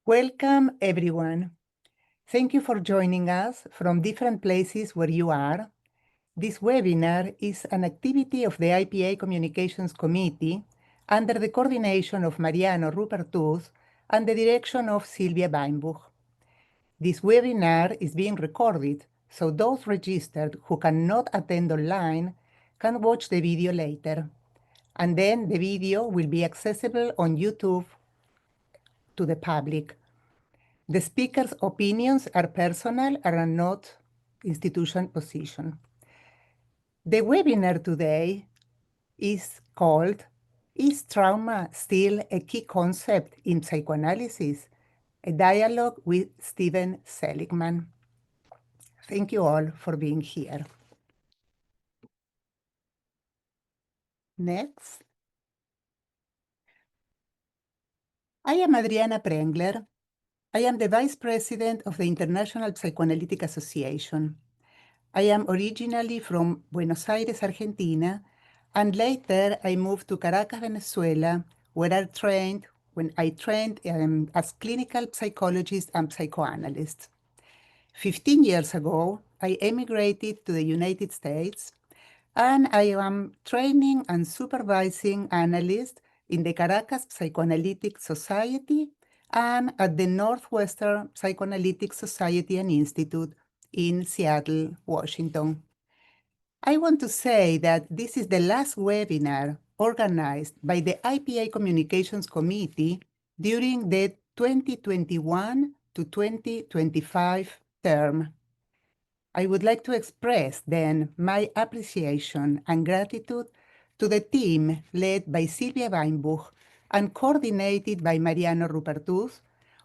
Welcome, everyone. Thank you for joining us from different places where you are. This webinar is an activity of the IPA Communications Committee under the coordination of Mariano Rupertus and the direction of Silvia Weinbuch. This webinar is being recorded, so those registered who cannot attend online can watch the video later. And then the video will be accessible on YouTube to the public. The speaker's opinions are personal and are not institution position. The webinar today is called, "Is Trauma Still a Key Concept in Psychoanalysis?" A dialogue with Stephen Seligman. Thank you all for being here. Next. I am Adriana Prengler. I am the Vice President of the International Psychoanalytic Association. I am originally from Buenos Aires, Argentina, and later I moved to Caracas, Venezuela, where I trained as clinical psychologist and psychoanalyst. 15 years ago, I emigrated to the United States, and I am training and supervising analysts in the Caracas Psychoanalytic Society and at the Northwestern Psychoanalytic Society and Institute in Seattle, Washington. I want to say that this is the last webinar organized by the IPA Communications Committee during the 2021 to 2025 term. I would like to express then my appreciation and gratitude to the team led by Silvia Weinbuch and coordinated by Mariano Rupertus,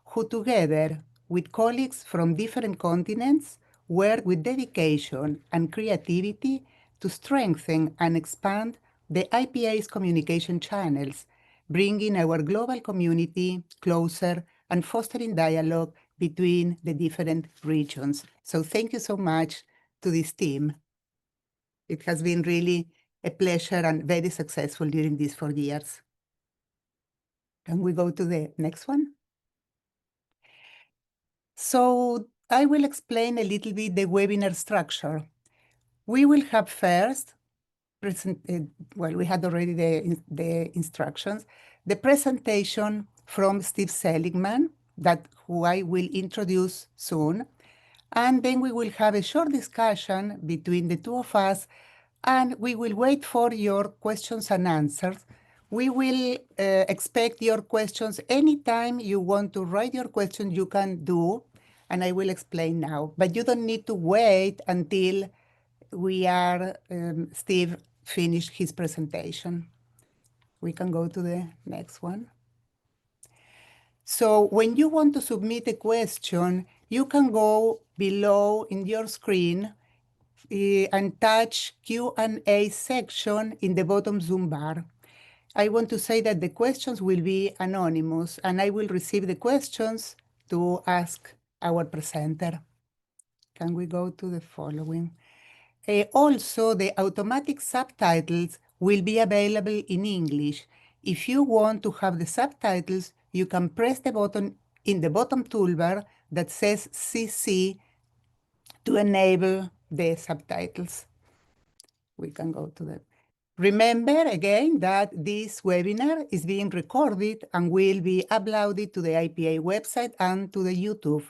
who together with colleagues from different continents worked with dedication and creativity to strengthen and expand the IPA's communication channels, bringing our global community closer and fostering dialogue between the different regions. So thank you so much to this team. It has been really a pleasure and very successful during these 4 years. Can we go to the next one? So I will explain a little bit the webinar structure. We will have first, we had already the instructions, the presentation from Steve Seligman, who I will introduce soon. And then we will have a short discussion between the two of us, and we will wait for your questions and answers. We will expect your questions anytime you want to write your question, you can do, and I will explain now. But you don't need to wait until Steve finished his presentation. We can go to the next one. So when you want to submit a question, you can go below in your screen and touch Q&A section in the bottom Zoom bar. I want to say that the questions will be anonymous, and I will receive the questions to ask our presenter. Can we go to the following? Also, the automatic subtitles will be available in English. If you want to have the subtitles, you can press the button in the bottom toolbar that says CC to enable the subtitles. We can go to that. Remember again that this webinar is being recorded and will be uploaded to the IPA website and to the YouTube.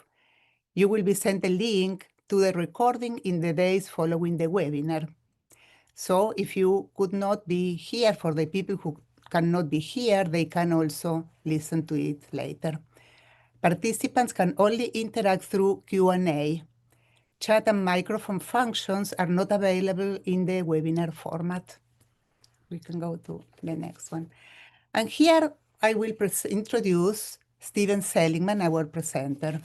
You will be sent a link to the recording in the days following the webinar. So if you could not be here, for the people who cannot be here, they can also listen to it later. Participants can only interact through Q&A. Chat and microphone functions are not available in the webinar format. We can go to the next one. And here I will introduce Stephen Seligman, our presenter.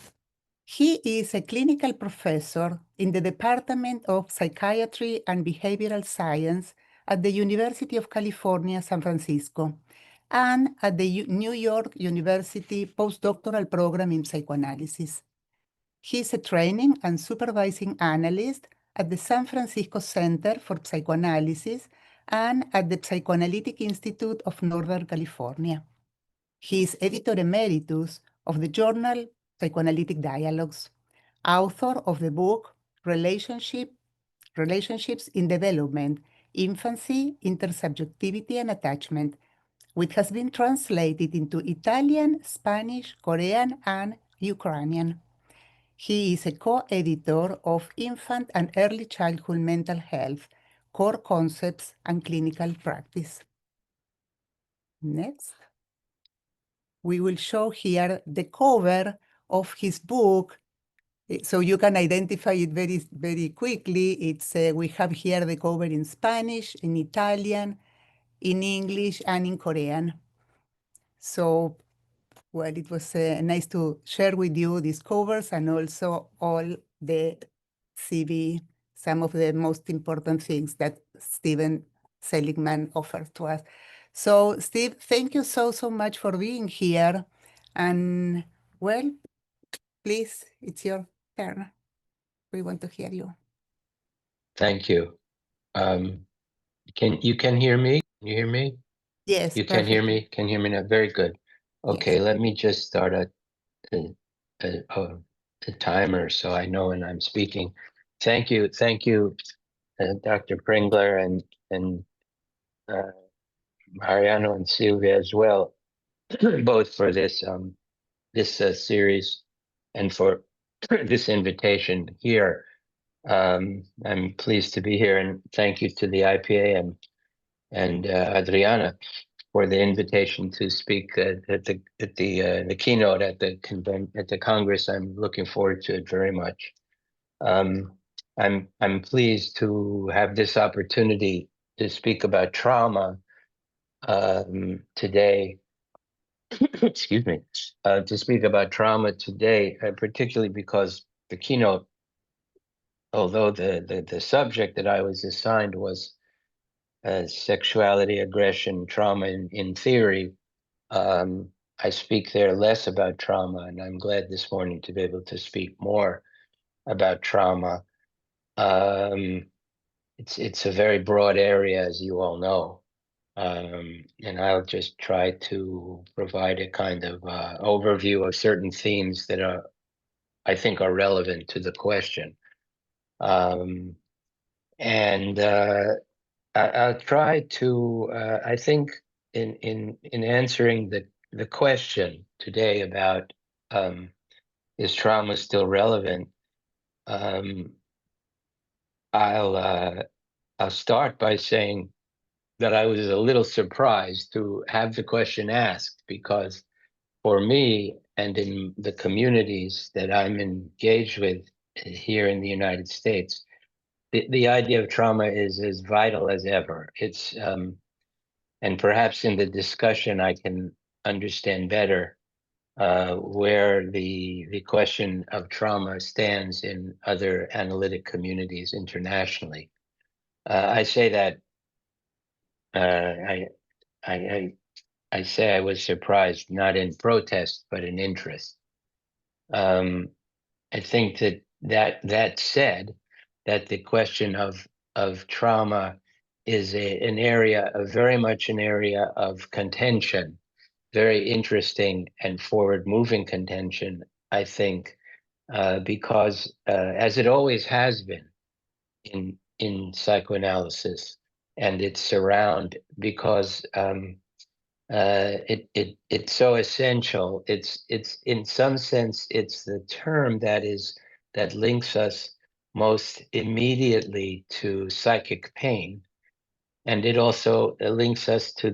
He is a clinical professor in the Department of Psychiatry and Behavioral Science at the University of California, San Francisco, and at the New York University Postdoctoral Program in Psychoanalysis. He is a training and supervising analyst at the San Francisco Center for Psychoanalysis and at the Psychoanalytic Institute of Northern California. He is editor emeritus of the journal Psychoanalytic Dialogues, author of the book Relationships in Development, Infancy, Intersubjectivity, and Attachment, which has been translated into Italian, Spanish, Korean, and Ukrainian. He is a co-editor of Infant and Early Childhood Mental Health, Core Concepts and Clinical Practice. Next. We will show here the cover of his book, so you can identify it very, very quickly. It's we have here the cover in Spanish, in Italian, in English, and in Korean. So, well, it was nice to share with you these covers and also all the CV, some of the most important things that Stephen Seligman offered to us. So, Steve, thank you so much for being here. And, well, please, it's your turn. We want to hear you. Thank you. Can you hear me? Can you hear me? Yes, you can hear me? Can you hear me now? Very good. Okay, yes. Let me just start a timer so I know when I'm speaking. Thank you, Dr. Pringler and Mariano and Silvia as well, both for this series and for this invitation here. I'm pleased to be here, and thank you to the IPA and Adriana for the invitation to speak at the keynote at the Congress. I'm looking forward to it very much. I'm pleased to have this opportunity to speak about trauma today. Excuse me. To speak about trauma today, particularly because the keynote, although the subject that I was assigned was sexuality, aggression, trauma in theory, I speak there less about trauma, and I'm glad this morning to be able to speak more about trauma. It's a very broad area, as you all know, and I'll just try to provide a kind of overview of certain themes that I think are relevant to the question. And I'll try to, I think, in answering the question today about is trauma still relevant, I'll start by saying that I was a little surprised to have the question asked, because for me and in the communities that I'm engaged with here in the United States, the idea of trauma is as vital as ever. It's and perhaps in the discussion I can understand better where the question of trauma stands in other analytic communities internationally. I say that I say I was surprised, not in protest, but in interest. I think that said, that the question of trauma is an area, very much an area of contention, very interesting and forward-moving contention, I think, because as it always has been in psychoanalysis and its surround, because it's so essential. It's in some sense it's the term that links us most immediately to psychic pain, and it also links us to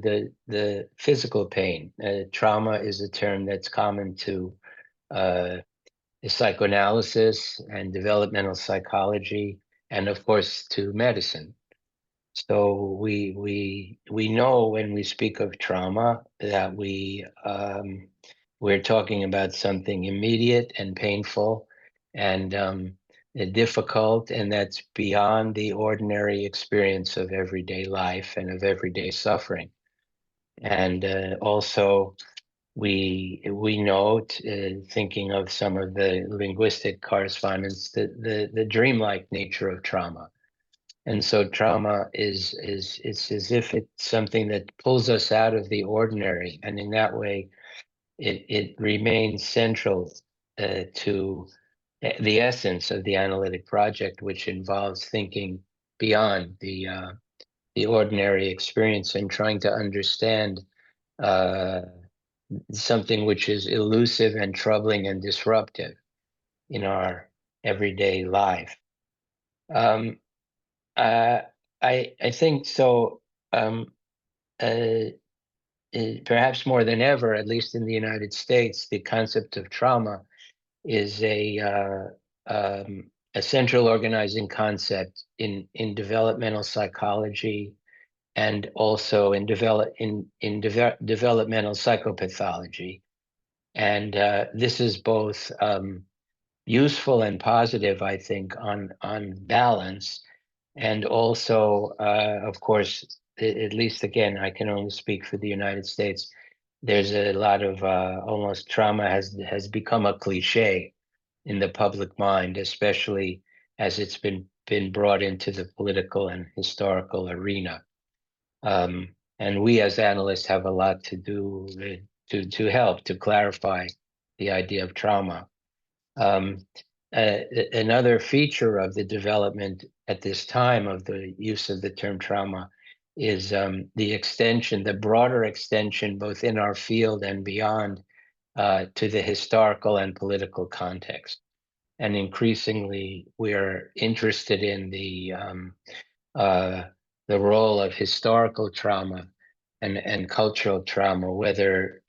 the physical pain. Trauma is a term that's common to psychoanalysis and developmental psychology, and of course to medicine. So we know when we speak of trauma that we're talking about something immediate and painful and difficult, and that's beyond the ordinary experience of everyday life and of everyday suffering. And also we know, thinking of some of the linguistic correspondence, the dreamlike nature of trauma. And so trauma it's as if it's something that pulls us out of the ordinary, and in that way it remains central to the essence of the analytic project, which involves thinking beyond the ordinary experience and trying to understand something which is elusive and troubling and disruptive in our everyday life. I think so. Perhaps more than ever, at least in the United States, the concept of trauma is a central organizing concept in developmental psychology and also in developmental psychopathology. And this is both useful and positive, I think, on balance. And also, of course, at least again, I can only speak for the United States. There's a lot of almost trauma has become a cliche in the public mind, especially as it's been brought into the political and historical arena. And we as analysts have a lot to do to help to clarify the idea of trauma. Another feature of the development at this time of the use of the term trauma is the extension, the broader extension, both in our field and beyond, to the historical and political context. And increasingly, we're interested in the role of historical trauma and cultural trauma, whether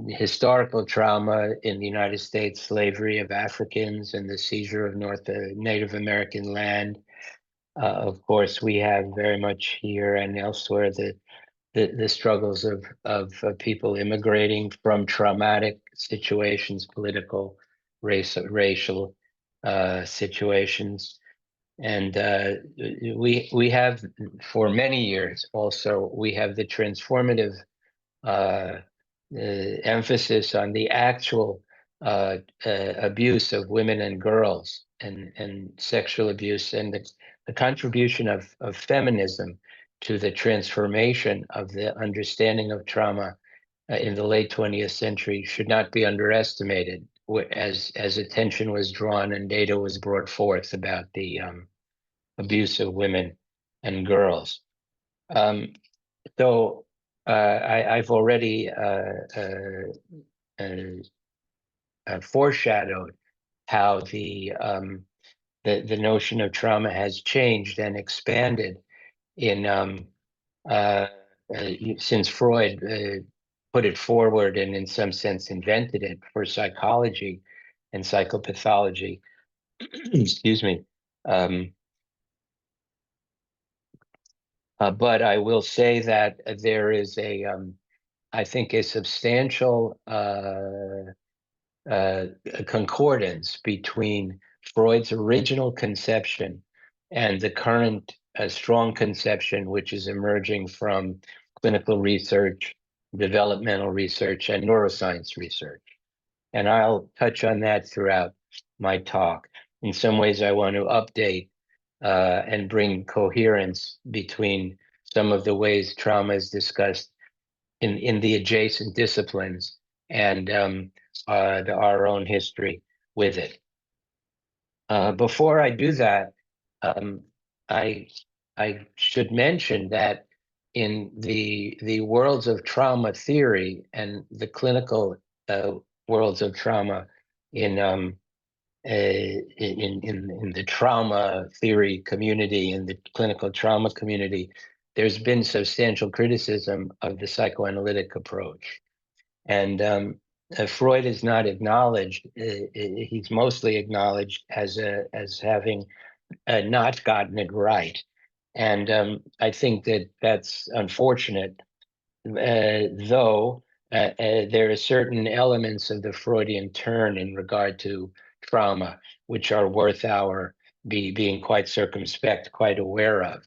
historical trauma in the United States, slavery of Africans and the seizure of Native American land. Of course, we have very much here and elsewhere the struggles of people immigrating from traumatic situations, political, racial situations. And we have, for many years also, we have the transformative emphasis on the actual abuse of women and girls and sexual abuse, and the contribution of feminism to the transformation of the understanding of trauma in the late 20th century should not be underestimated, as attention was drawn and data was brought forth about the abuse of women and girls. So I've already foreshadowed how the notion of trauma has changed and expanded in since Freud put it forward and in some sense invented it for psychology and psychopathology. Excuse me. But I will say that there is I think, a substantial concordance between Freud's original conception and the current strong conception, which is emerging from clinical research, developmental research, and neuroscience research. And I'll touch on that throughout my talk. In some ways, I want to update and bring coherence between some of the ways trauma is discussed in the adjacent disciplines and our own history with it. Before I do that, I should mention that in the worlds of trauma theory and the clinical worlds of trauma in the trauma theory community, in the clinical trauma community, there's been substantial criticism of the psychoanalytic approach. And Freud is not acknowledged. He's mostly acknowledged as having not gotten it right. And I think that that's unfortunate, though there are certain elements of the Freudian turn in regard to trauma, which are worth our being quite circumspect, quite aware of.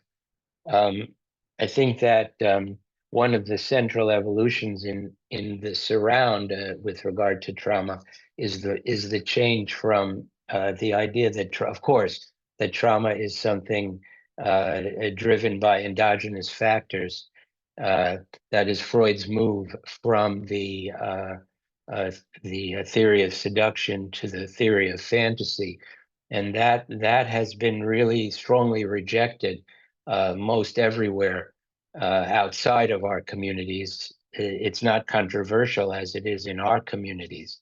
I think that one of the central evolutions in the surround with regard to trauma is the change from the idea that, of course, that trauma is something driven by endogenous factors, That is Freud's move from the theory of seduction to the theory of fantasy, and that has been really strongly rejected most everywhere outside of our communities. It's not controversial as it is in our communities,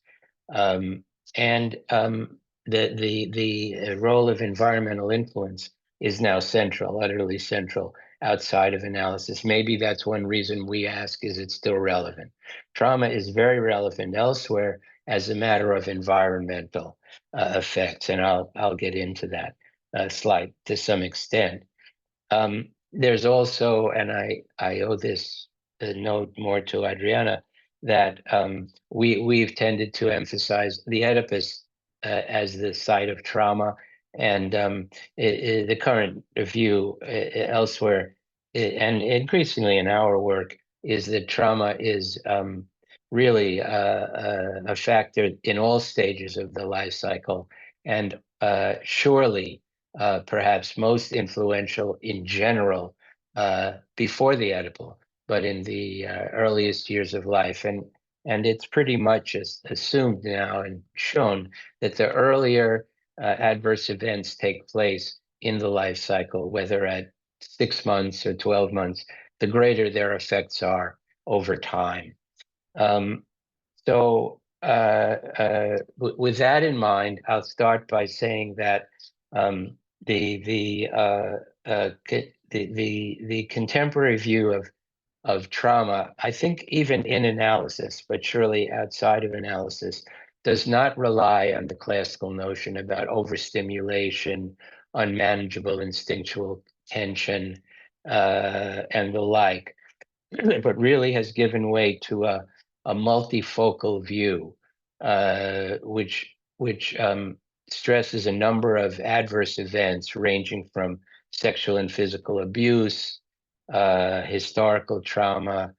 and the role of environmental influence is now central, utterly central, outside of analysis. Maybe that's one reason we ask, is it still relevant? Trauma is very relevant elsewhere as a matter of environmental effects, and I'll get into that slide to some extent. There's also, and I owe this note more to Adriana, that we've tended to emphasize the Oedipus as the site of trauma, and the current view elsewhere, and increasingly in our work, is that trauma is really a factor in all stages of the life cycle, and surely perhaps most influential in general before the Oedipal, but in the earliest years of life. And it's pretty much assumed now and shown that the earlier adverse events take place in the life cycle, whether at 6 months or 12 months, the greater their effects are over time. So with that in mind, I'll start by saying that the contemporary view of trauma, I think even in analysis, but surely outside of analysis, does not rely on the classical notion about overstimulation, unmanageable instinctual tension, and the like, but really has given way to a multifocal view, which stresses a number of adverse events ranging from sexual and physical abuse, historical trauma,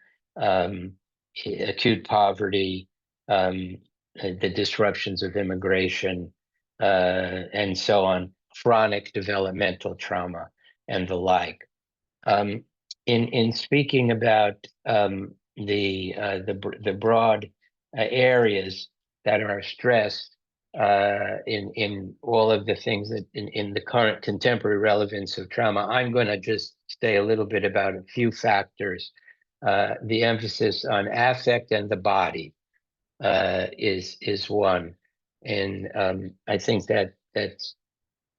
acute poverty, the disruptions of immigration, and so on, chronic developmental trauma, and the like. In speaking about the broad areas that are stressed in all of the things that in the current contemporary relevance of trauma, I'm going to just say a little bit about a few factors. The emphasis on affect and the body is one, and I think that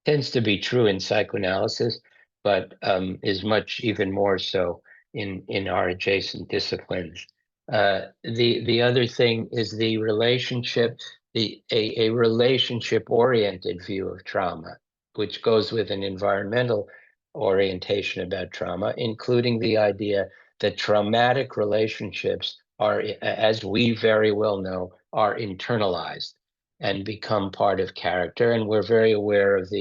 tends to be true in psychoanalysis, but is much even more so in our adjacent disciplines. The other thing is the relationship, a relationship-oriented view of trauma, which goes with an environmental orientation about trauma, including the idea that traumatic relationships are, as we very well know, are internalized and become part of character. And we're very aware of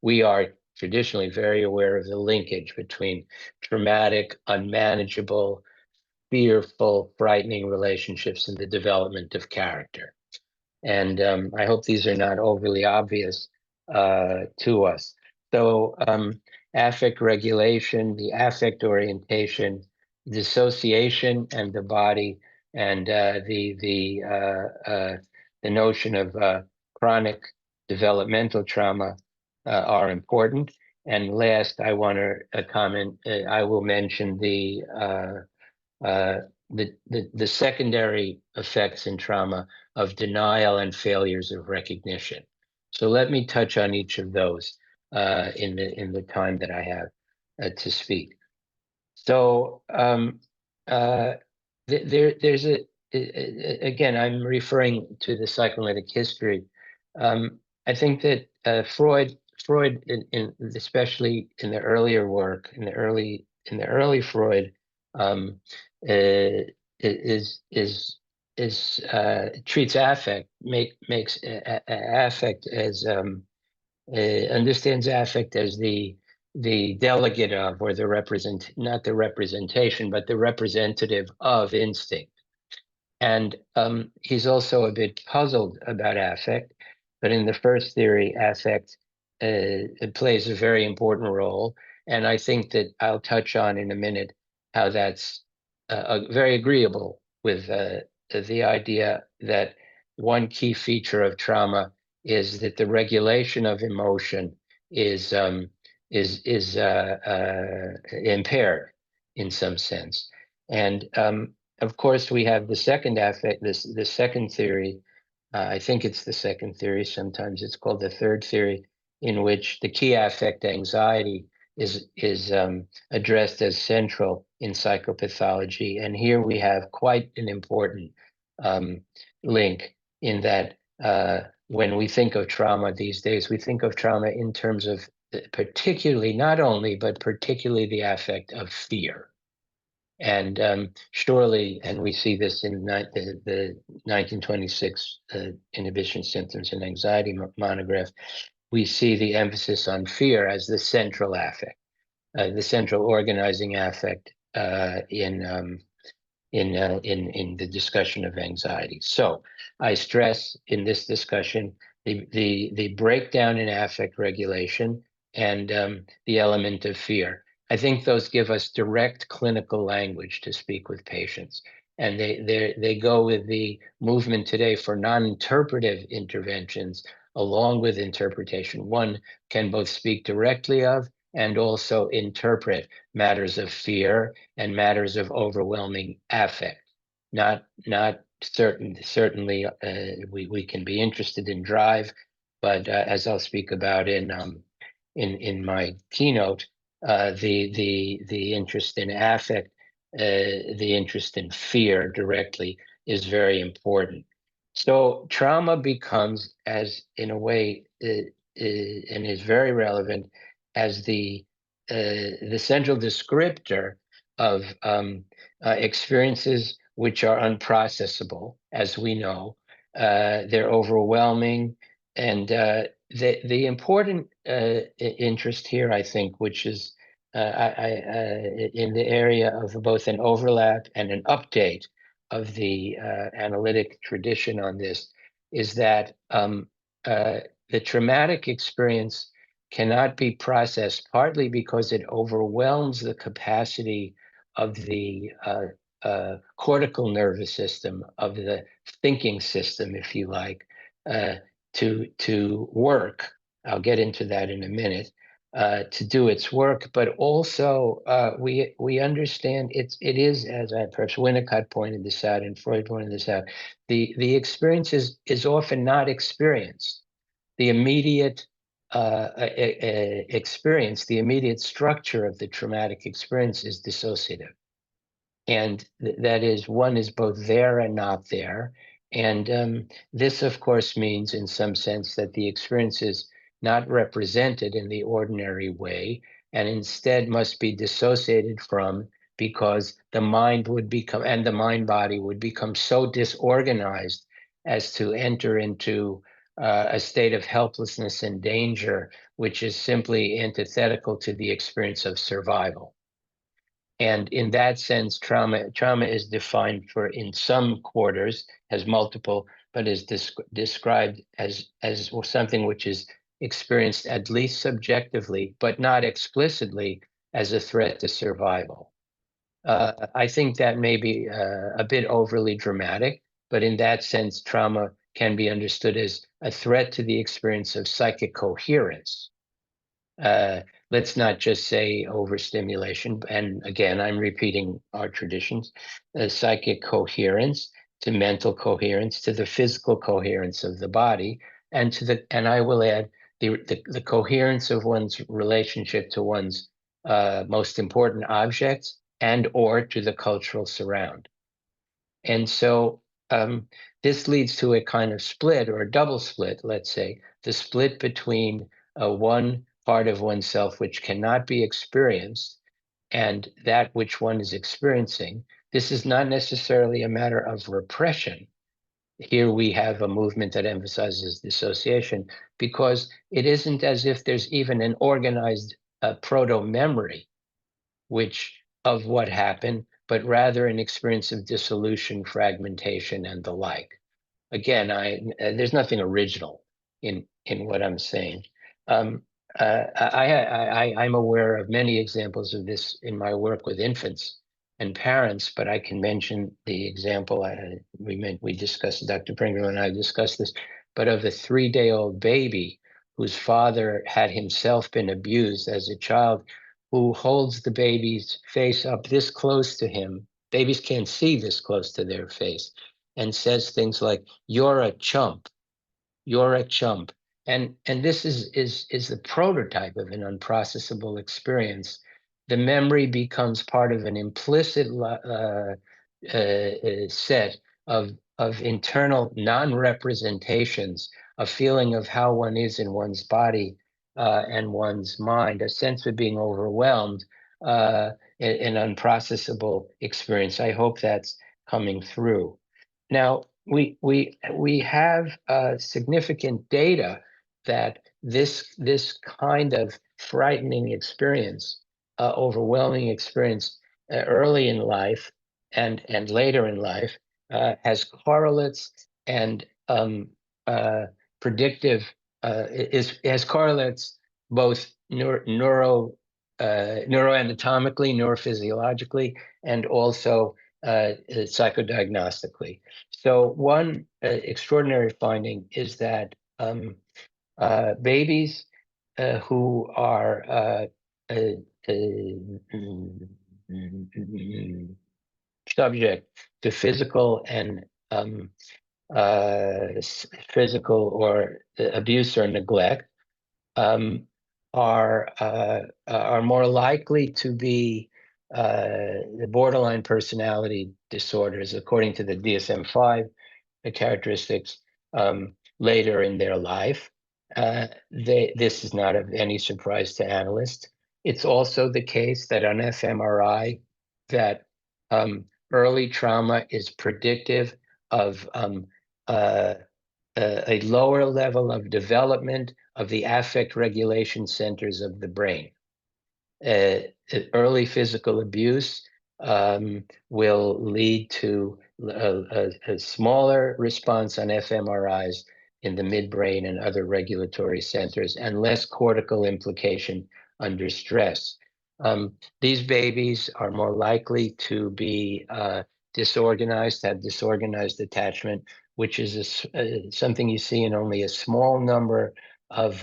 we are traditionally very aware of the linkage between traumatic, unmanageable, fearful, frightening relationships and the development of character. And I hope these are not overly obvious to us. So affect regulation, the affect orientation, dissociation and the body, and the notion of chronic developmental trauma are important. And last, I want to comment. I will mention the secondary effects in trauma of denial and failures of recognition. So let me touch on each of those in the time that I have to speak. So there's again, I'm referring to the psychoanalytic history. I think that Freud, especially in the earlier work, in the early Freud, treats affect, makes affect as understands affect as the delegate of, or the not the representation, but the representative of instinct. And he's also a bit puzzled about affect, but in the first theory, affect it plays a very important role. And I think that I'll touch on in a minute how that's very agreeable with the idea that one key feature of trauma is that the regulation of emotion is impaired in some sense. And of course, we have the second affect, the second theory. I think it's the second theory. Sometimes it's called the third theory, in which the key affect, anxiety, is addressed as central in psychopathology. And here we have quite an important link, in that when we think of trauma these days, we think of trauma in terms of particularly, not only, but particularly the affect of fear. And surely, and we see this in the 1926 Inhibition, Symptoms, and Anxiety monograph, we see the emphasis on fear as the central affect, the central organizing affect in the discussion of anxiety. So I stress in this discussion the breakdown in affect regulation and the element of fear. I think those give us direct clinical language to speak with patients. And they go with the movement today for non-interpretive interventions along with interpretation. One can both speak directly of and also interpret matters of fear and matters of overwhelming affect. Not certainly we can be interested in drive, but as I'll speak about in my keynote, the interest in affect, the interest in fear directly is very important. So trauma becomes, as in a way, and is very relevant as the central descriptor of experiences which are unprocessable, as we know. They're overwhelming, and the important interest here, I think, which is in the area of both an overlap and an update of the analytic tradition on this, is that the traumatic experience cannot be processed, partly because it overwhelms the capacity of the cortical nervous system, of the thinking system, if you like, to work. I'll get into that in a minute. To do its work, but also we understand it is, as perhaps Winnicott pointed this out and Freud pointed this out, the experience is often not experienced. The immediate experience, the immediate structure of the traumatic experience is dissociative. And that is, one is both there and not there. And this, of course, means in some sense that the experience is not represented in the ordinary way, and instead must be dissociated from, because the mind would become, and the mind body would become so disorganized as to enter into a state of helplessness and danger, which is simply antithetical to the experience of survival. And in that sense, trauma is defined in some quarters as multiple, but is described as something which is experienced at least subjectively, but not explicitly, as a threat to survival. I think that may be a bit overly dramatic, but in that sense, trauma can be understood as a threat to the experience of psychic coherence. Let's not just say overstimulation. And again, I'm repeating our traditions, psychic coherence, to mental coherence, to the physical coherence of the body, and and I will add the coherence of one's relationship to one's most important objects, and or to the cultural surround. And so this leads to a kind of split, or a double split, let's say, the split between one part of oneself which cannot be experienced and that which one is experiencing. This is not necessarily a matter of repression. Here we have a movement that emphasizes dissociation, because it isn't as if there's even an organized proto-memory of what happened, but rather an experience of dissolution, fragmentation, and the like. Again, there's nothing original in what I'm saying. I'm aware of many examples of this in my work with infants and parents, but I can mention the example we discussed, Dr. Pringle and I discussed this, but of a 3-day-old baby whose father had himself been abused as a child, who holds the baby's face up this close to him. Babies can't see this close to their face, and says things like, "You're a chump. You're a chump." And this is the prototype of an unprocessable experience. The memory becomes part of an implicit set of internal non-representations, a feeling of how one is in one's body and one's mind, a sense of being overwhelmed, an unprocessable experience. I hope that's coming through. Now, we have significant data that this kind of frightening experience, overwhelming experience early in life and later in life has correlates and predictive has correlates both neuroanatomically, neurophysiologically, and also psychodiagnostically. So one extraordinary finding is that babies who are subject to physical and physical or abuse or neglect are more likely to be borderline personality disorders, according to the DSM-5 characteristics, later in their life. This is not of any surprise to analysts. It's also the case that on fMRI, that early trauma is predictive of a lower level of development of the affect regulation centers of the brain. Early physical abuse will lead to a smaller response on fMRIs in the midbrain and other regulatory centers, and less cortical implication under stress. These babies are more likely to be disorganized, have disorganized attachment, which is something you see in only a small number of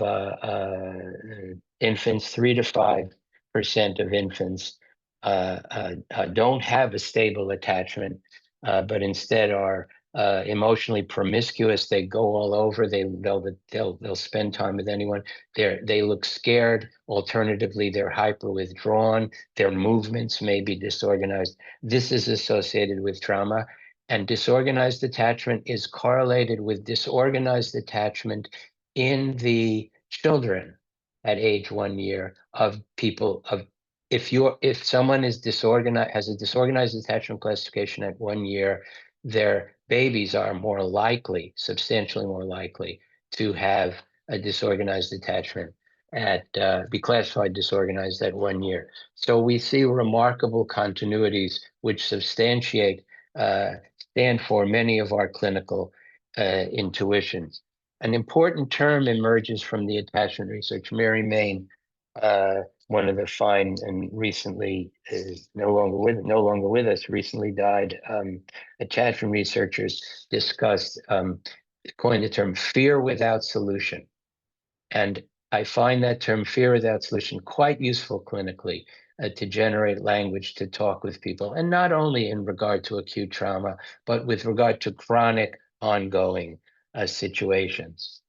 infants. 3 to 5% of infants don't have a stable attachment, but instead are emotionally promiscuous. They go all over. They'll spend time with anyone. They look scared. Alternatively, they're hyper withdrawn. Their movements may be disorganized. This is associated with trauma, and disorganized attachment is correlated with disorganized attachment in the children at age 1 year of people of if someone is disorganized, has a disorganized attachment classification at 1 year, their babies are more likely, substantially more likely, to have a disorganized attachment be classified disorganized at 1 year. So we see remarkable continuities which substantiate, stand for many of our clinical intuitions. An important term emerges from the attachment research. Mary Main, one of the fine and recently is no longer with us, recently died. Attachment researchers discussed, coined the term fear without solution. And I find that term fear without solution quite useful clinically to generate language to talk with people, and not only in regard to acute trauma, but with regard to chronic ongoing situations.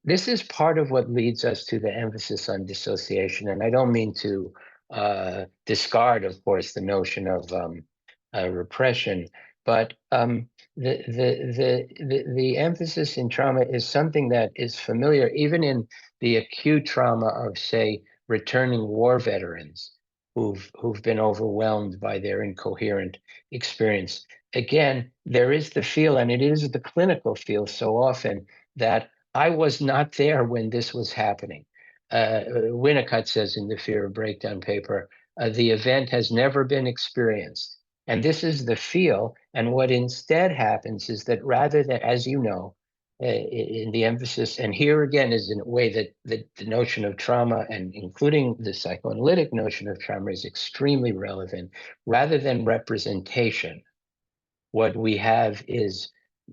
This is part of what leads us to the emphasis on dissociation. And I don't mean to discard, of course, the notion of repression, but the emphasis in trauma is something that is familiar even in the acute trauma of, say, returning war veterans who've been overwhelmed by their incoherent experience. Again, there is the feel, and it is the clinical feel so often, that I was not there when this was happening. Winnicott says in the Fear of Breakdown paper, the event has never been experienced. And this is the feel. And what instead happens is that rather than, as you know, in the emphasis, and here again is in a way that the notion of trauma, and including the psychoanalytic notion of trauma, is extremely relevant. Rather than representation, what we have is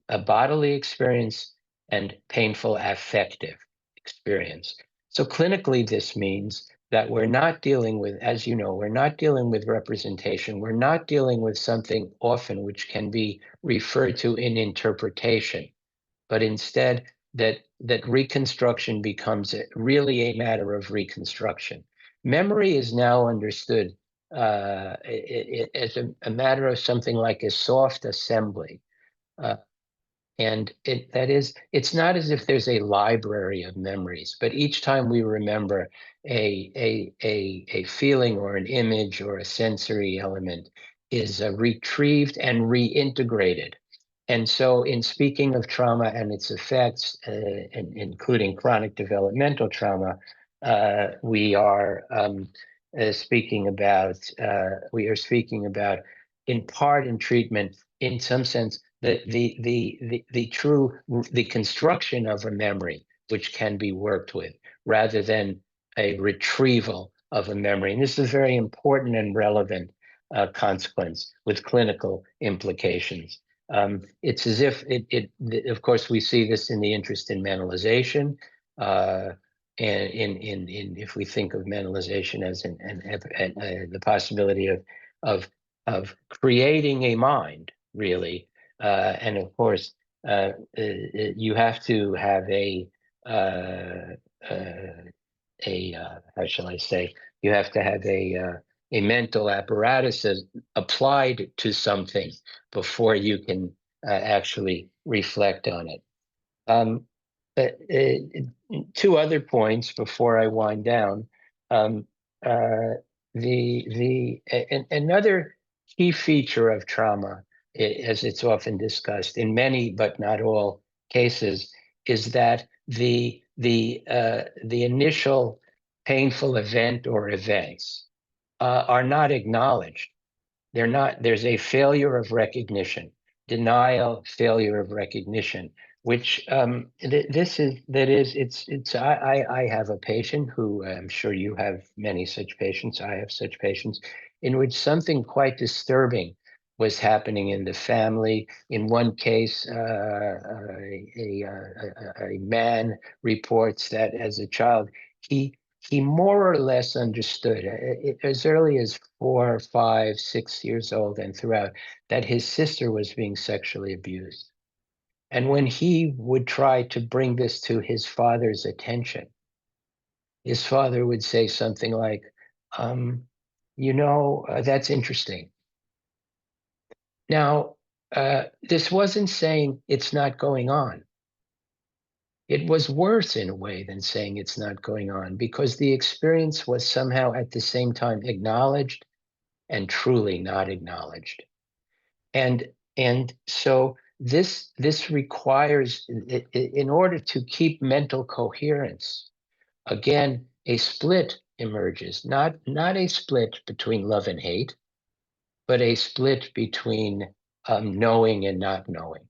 a bodily experience and painful affective experience. So clinically, this means that we're not dealing with, as you know, we're not dealing with representation. We're not dealing with something often which can be referred to in interpretation, but instead that reconstruction becomes really a matter of reconstruction. Memory is now understood as a matter of something like a soft assembly. And it's not as if there's a library of memories, but each time we remember a feeling or an image or a sensory element is retrieved and reintegrated. And so in speaking of trauma and its effects, including chronic developmental trauma, we are speaking about in part in treatment, in some sense, the true construction of a memory which can be worked with, rather than a retrieval of a memory. And this is a very important and relevant consequence with clinical implications. It's as if of course, we see this in the interest in mentalization, and if we think of mentalization as the possibility of creating a mind, really. And of course, you have to have how shall I say? You have to have a mental apparatus applied to something before you can actually reflect on it. Two other points before I wind down. Another key feature of trauma, as it's often discussed in many but not all cases, is that the initial painful event or events are not acknowledged. There's a failure of recognition, denial, failure of recognition, which I have a patient who, I'm sure you have many such patients, I have such patients, in which something quite disturbing was happening in the family. In one case, a man reports that as a child, he more or less understood as early as 4, 5, 6 years old and throughout, that his sister was being sexually abused. And when he would try to bring this to his father's attention, his father would say something like, that's interesting. Now, this wasn't saying it's not going on. It was worse in a way than saying it's not going on, because the experience was somehow at the same time acknowledged and truly not acknowledged. And so this requires, in order to keep mental coherence, again, a split emerges, not a split between love and hate, but a split between knowing and not knowing.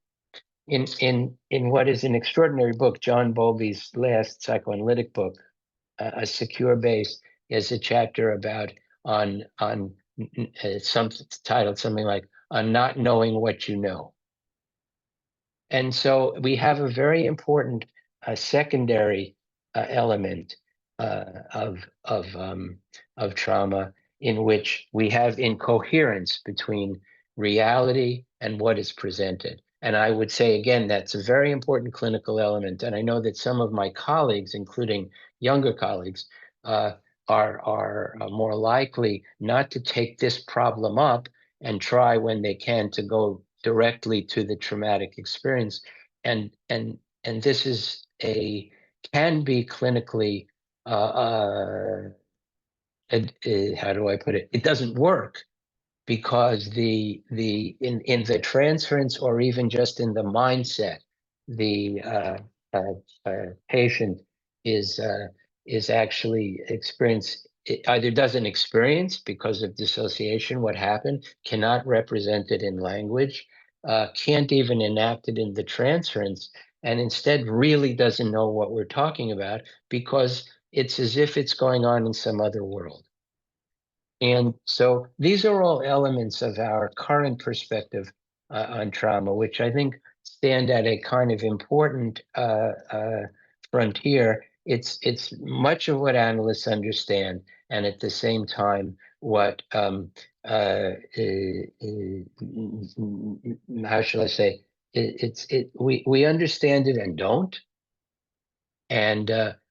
In what is an extraordinary book, John Bowlby's last psychoanalytic book, A Secure Base, is a chapter about on titled something like "On Not Knowing What You Know." And so we have a very important secondary element of trauma, in which we have incoherence between reality and what is presented. And I would say, again, that's a very important clinical element. And I know that some of my colleagues, including younger colleagues, are more likely not to take this problem up and try when they can to go directly to the traumatic experience. And this can be clinically, how do I put it? It doesn't work, because in the transference, or even just in the mindset, the patient is actually either doesn't experience, because of dissociation, what happened, cannot represent it in language, can't even enact it in the transference, and instead really doesn't know what we're talking about because it's as if it's going on in some other world. And so these are all elements of our current perspective on trauma, which I think stand at a kind of important frontier. It's much of what analysts understand, and at the same time, what how shall I say? We understand it and don't, and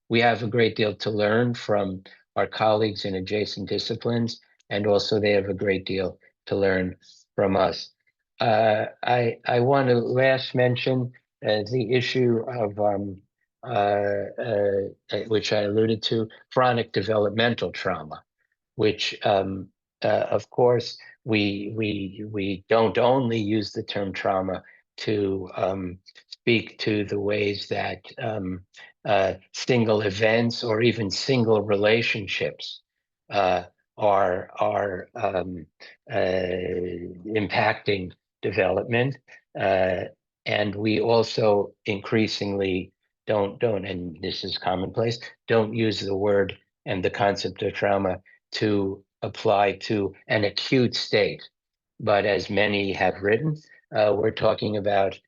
we have a great deal to learn from our colleagues in adjacent disciplines, and also they have a great deal to learn from us. I want to last mention the issue of which I alluded to, chronic developmental trauma, which of course we don't only use the term trauma to speak to the ways that single events or even single relationships are impacting development, and we also increasingly don't, and this is commonplace, don't use the word and the concept of trauma to apply to an acute state. But as many have written, we're talking about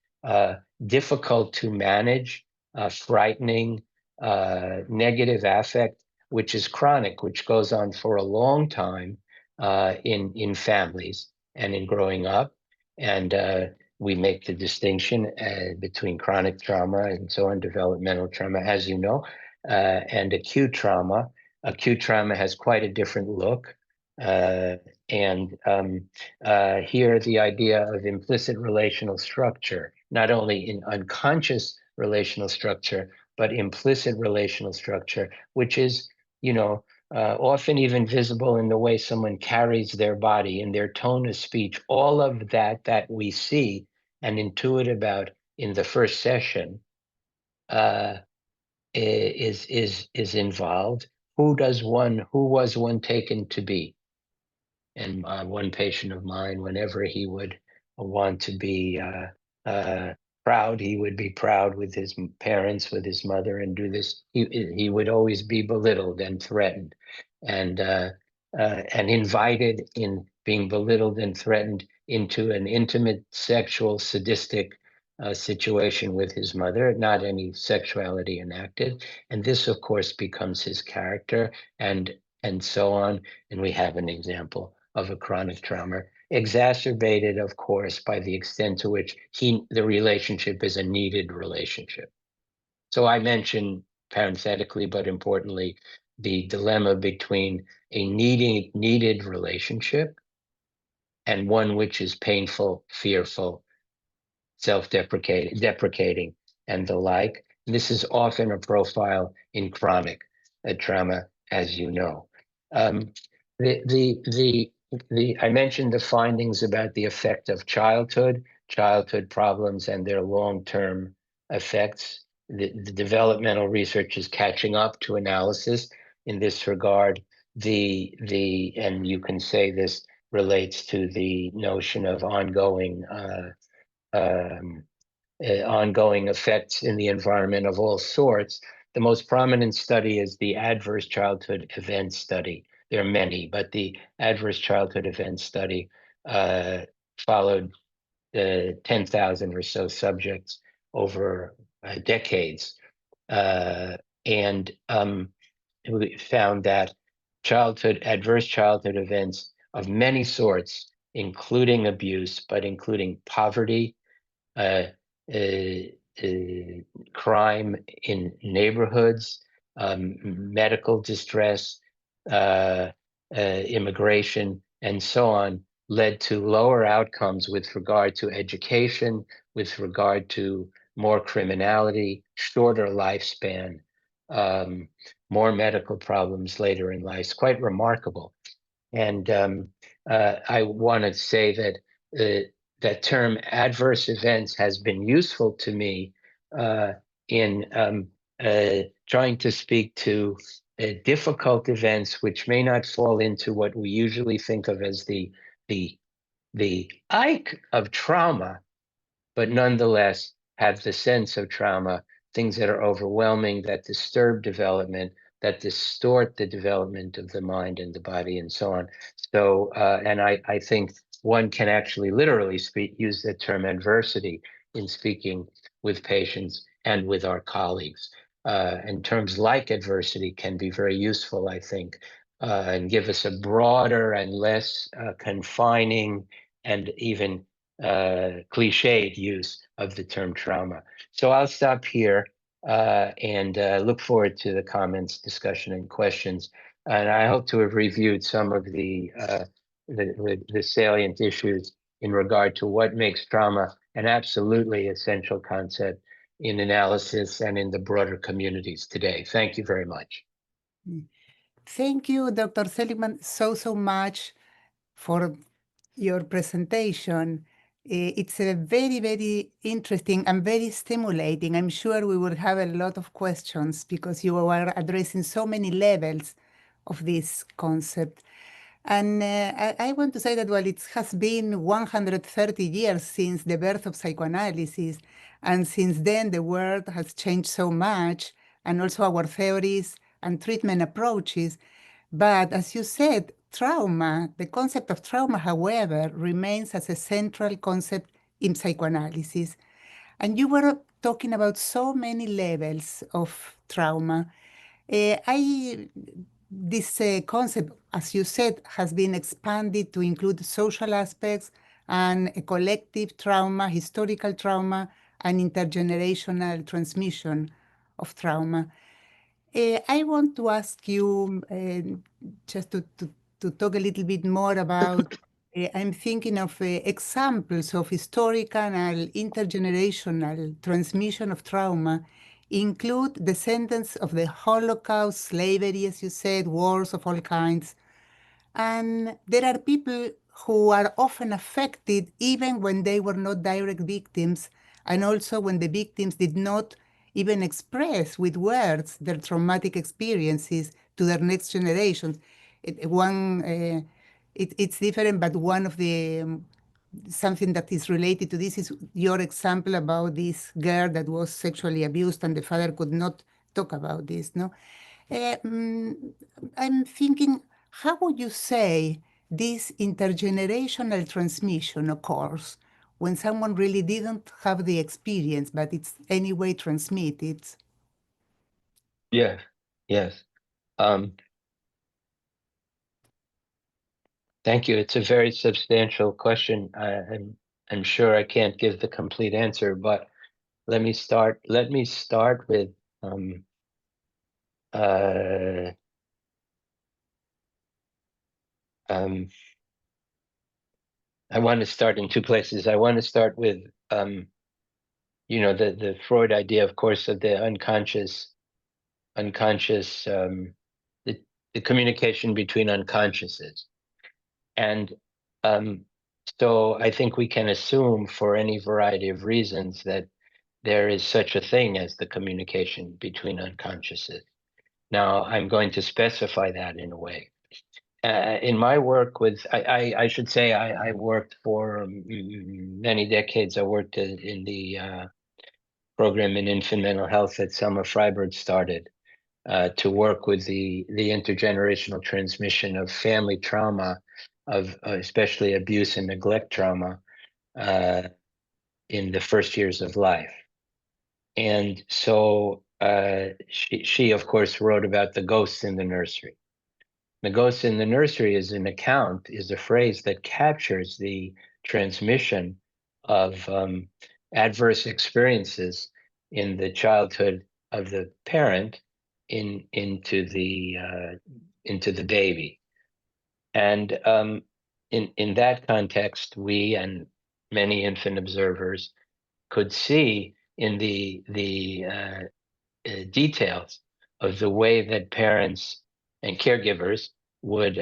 difficult to manage, frightening, negative affect, which is chronic, which goes on for a long time in families and in growing up. And we make the distinction between chronic trauma and so on, developmental trauma, as you know, and acute trauma. Acute trauma has quite a different look. And here, the idea of implicit relational structure, not only in unconscious relational structure, but implicit relational structure, which is, often even visible in the way someone carries their body, in their tone of speech, all of that we see and intuit about in the first session is involved. Who was one taken to be? And one patient of mine, whenever he would want to be proud, he would be proud with his parents, with his mother, and do this. He would always be belittled and threatened, and invited in being belittled and threatened into an intimate, sexual, sadistic situation with his mother, not any sexuality enacted. And this, of course, becomes his character, and so on. And we have an example of a chronic trauma, exacerbated, of course, by the extent to which the relationship is a needed relationship. So I mentioned parenthetically, but importantly, the dilemma between a needed relationship and one which is painful, fearful, deprecating, and the like. This is often a profile in chronic trauma, as you know. I mentioned the findings about the effect of childhood problems and their long-term effects. The developmental research is catching up to analysis in this regard. And you can say this relates to the notion of ongoing effects in the environment of all sorts. The most prominent study is the adverse childhood event study. There are many, but the adverse childhood event study followed 10,000 or so subjects over decades. And we found that adverse childhood events of many sorts, including abuse, but including poverty, crime in neighborhoods, medical distress, immigration, and so on, led to lower outcomes with regard to education, with regard to more criminality, shorter lifespan, more medical problems later in life. It's quite remarkable. And I want to say that that term adverse events has been useful to me in trying to speak to difficult events which may not fall into what we usually think of as the Ike of trauma, but nonetheless have the sense of trauma, things that are overwhelming, that disturb development, that distort the development of the mind and the body, and so on. So, and I think one can actually literally use the term adversity in speaking with patients and with our colleagues. And terms like adversity can be very useful, I think, and give us a broader and less confining and even cliched use of the term trauma. So I'll stop here and look forward to the comments, discussion, and questions. And I hope to have reviewed some of the salient issues in regard to what makes trauma an absolutely essential concept in analysis and in the broader communities today. Thank you very much. Thank you, Dr. Seligman, so much for your presentation. It's a very interesting and very stimulating. I'm sure we will have a lot of questions because you are addressing so many levels of this concept. And I want to say that, well, it has been 130 years since the birth of psychoanalysis. And since then, the world has changed so much, and also our theories and treatment approaches. But as you said, trauma, the concept of trauma, however, remains as a central concept in psychoanalysis. And you were talking about so many levels of trauma. This concept, as you said, has been expanded to include social aspects and a collective trauma, historical trauma, and intergenerational transmission of trauma. I want to ask you just to talk a little bit more about, I'm thinking of examples of historical and intergenerational transmission of trauma include descendants of the Holocaust, slavery, as you said, wars of all kinds. And there are people who are often affected even when they were not direct victims, and also when the victims did not even express with words their traumatic experiences to their next generations. It's different, but one of the something that is related to this is your example about this girl that was sexually abused and the father could not talk about this, no? I'm thinking, how would you say this intergenerational transmission occurs when someone really didn't have the experience, but it's anyway transmitted? Yes, yes. Thank you. It's a very substantial question. I'm sure I can't give the complete answer, but let me start. Let me start with I want to start in two places. I want to start with the Freud idea, of course, of the unconscious, the communication between unconsciouses. And so I think we can assume for any variety of reasons that there is such a thing as the communication between unconsciouses. Now, I'm going to specify that in a way. In my work with, I should say, I worked for many decades. I worked in the program in infant mental health that Selma Freiberg started to work with the intergenerational transmission of family trauma, of especially abuse and neglect trauma in the first years of life. And so she, of course, wrote about the ghosts in the nursery. The ghosts in the nursery is a phrase that captures the transmission of adverse experiences in the childhood of the parent into the baby. And in that context, we and many infant observers could see in the details of the way that parents and caregivers would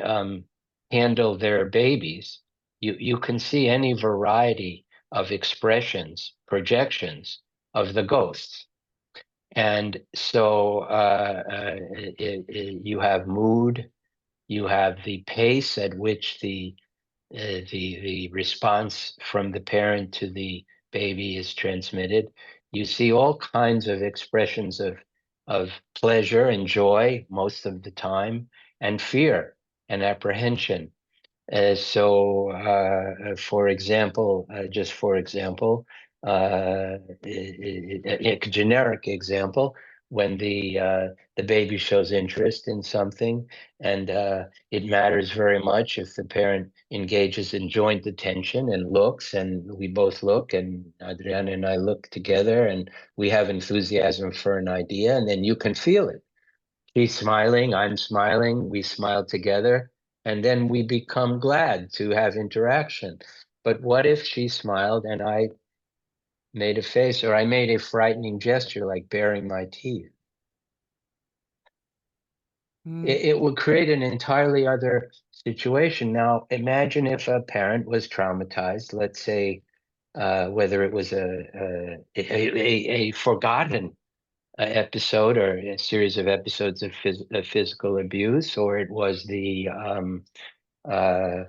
handle their babies. You can see any variety of expressions, projections of the ghosts. And so you have mood, you have the pace at which the response from the parent to the baby is transmitted. You see all kinds of expressions of pleasure and joy most of the time, and fear and apprehension. For example, just for example, a generic example, when the baby shows interest in something, and it matters very much if the parent engages in joint attention and looks, and we both look, and Adriana and I look together, and we have enthusiasm for an idea, and then you can feel it. She's smiling, I'm smiling, we smile together, and then we become glad to have interaction. But what if she smiled and I made a face, or I made a frightening gesture like baring my teeth? It would create an entirely other situation. Now, imagine if a parent was traumatized, let's say, whether it was a forgotten episode or a series of episodes of physical abuse, or it was uh,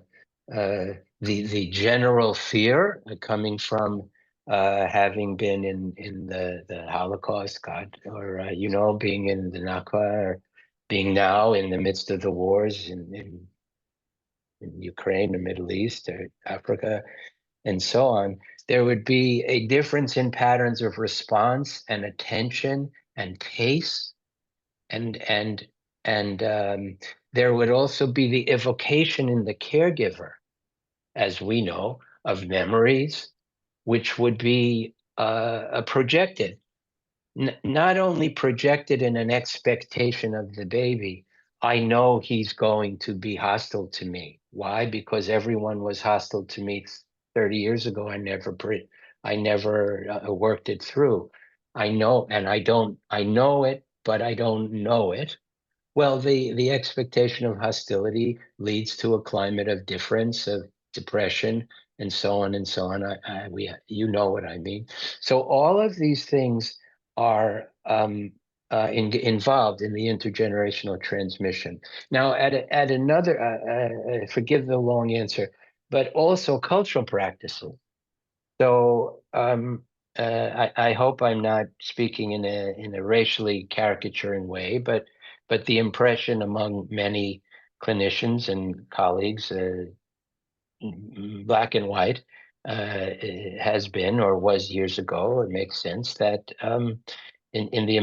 the general fear coming from having been in the Holocaust, God, or being in the Nakba, or being now in the midst of the wars in Ukraine, the Middle East, or Africa, and so on. There would be a difference in patterns of response and attention and pace, and there would also be the evocation in the caregiver, as we know, of memories, which would be projected, not only projected in an expectation of the baby. I know he's going to be hostile to me. Why? Because everyone was hostile to me 30 years ago. I never worked it through. I know, and I know it, but I don't know it. Well, the expectation of hostility leads to a climate of difference, of depression, and so on and so on. You know what I mean. So all of these things are involved in the intergenerational transmission. Now, at another, forgive the long answer, but also cultural practices. So I hope I'm not speaking in a racially caricaturing way, but the impression among many clinicians and colleagues, black and white, has been, or was years ago, it makes sense that in the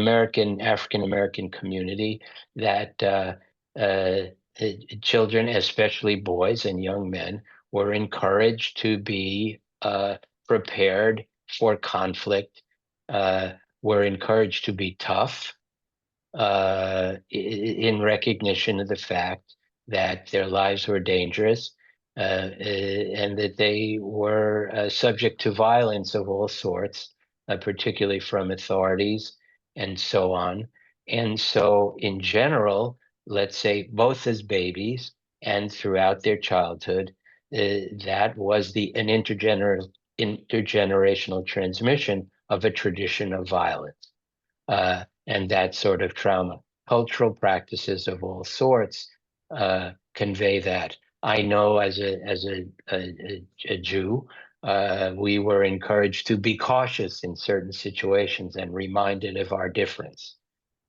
African American community, that uh, children, especially boys and young men, were encouraged to be prepared for conflict, uh, were encouraged to be tough, in recognition of the fact that their lives were dangerous, and that they were subject to violence of all sorts, particularly from authorities and so on. And so, in general, let's say both as babies and throughout their childhood, that was an intergenerational transmission of a tradition of violence. And that sort of trauma. Cultural practices of all sorts convey that. I know as a Jew, we were encouraged to be cautious in certain situations and reminded of our difference.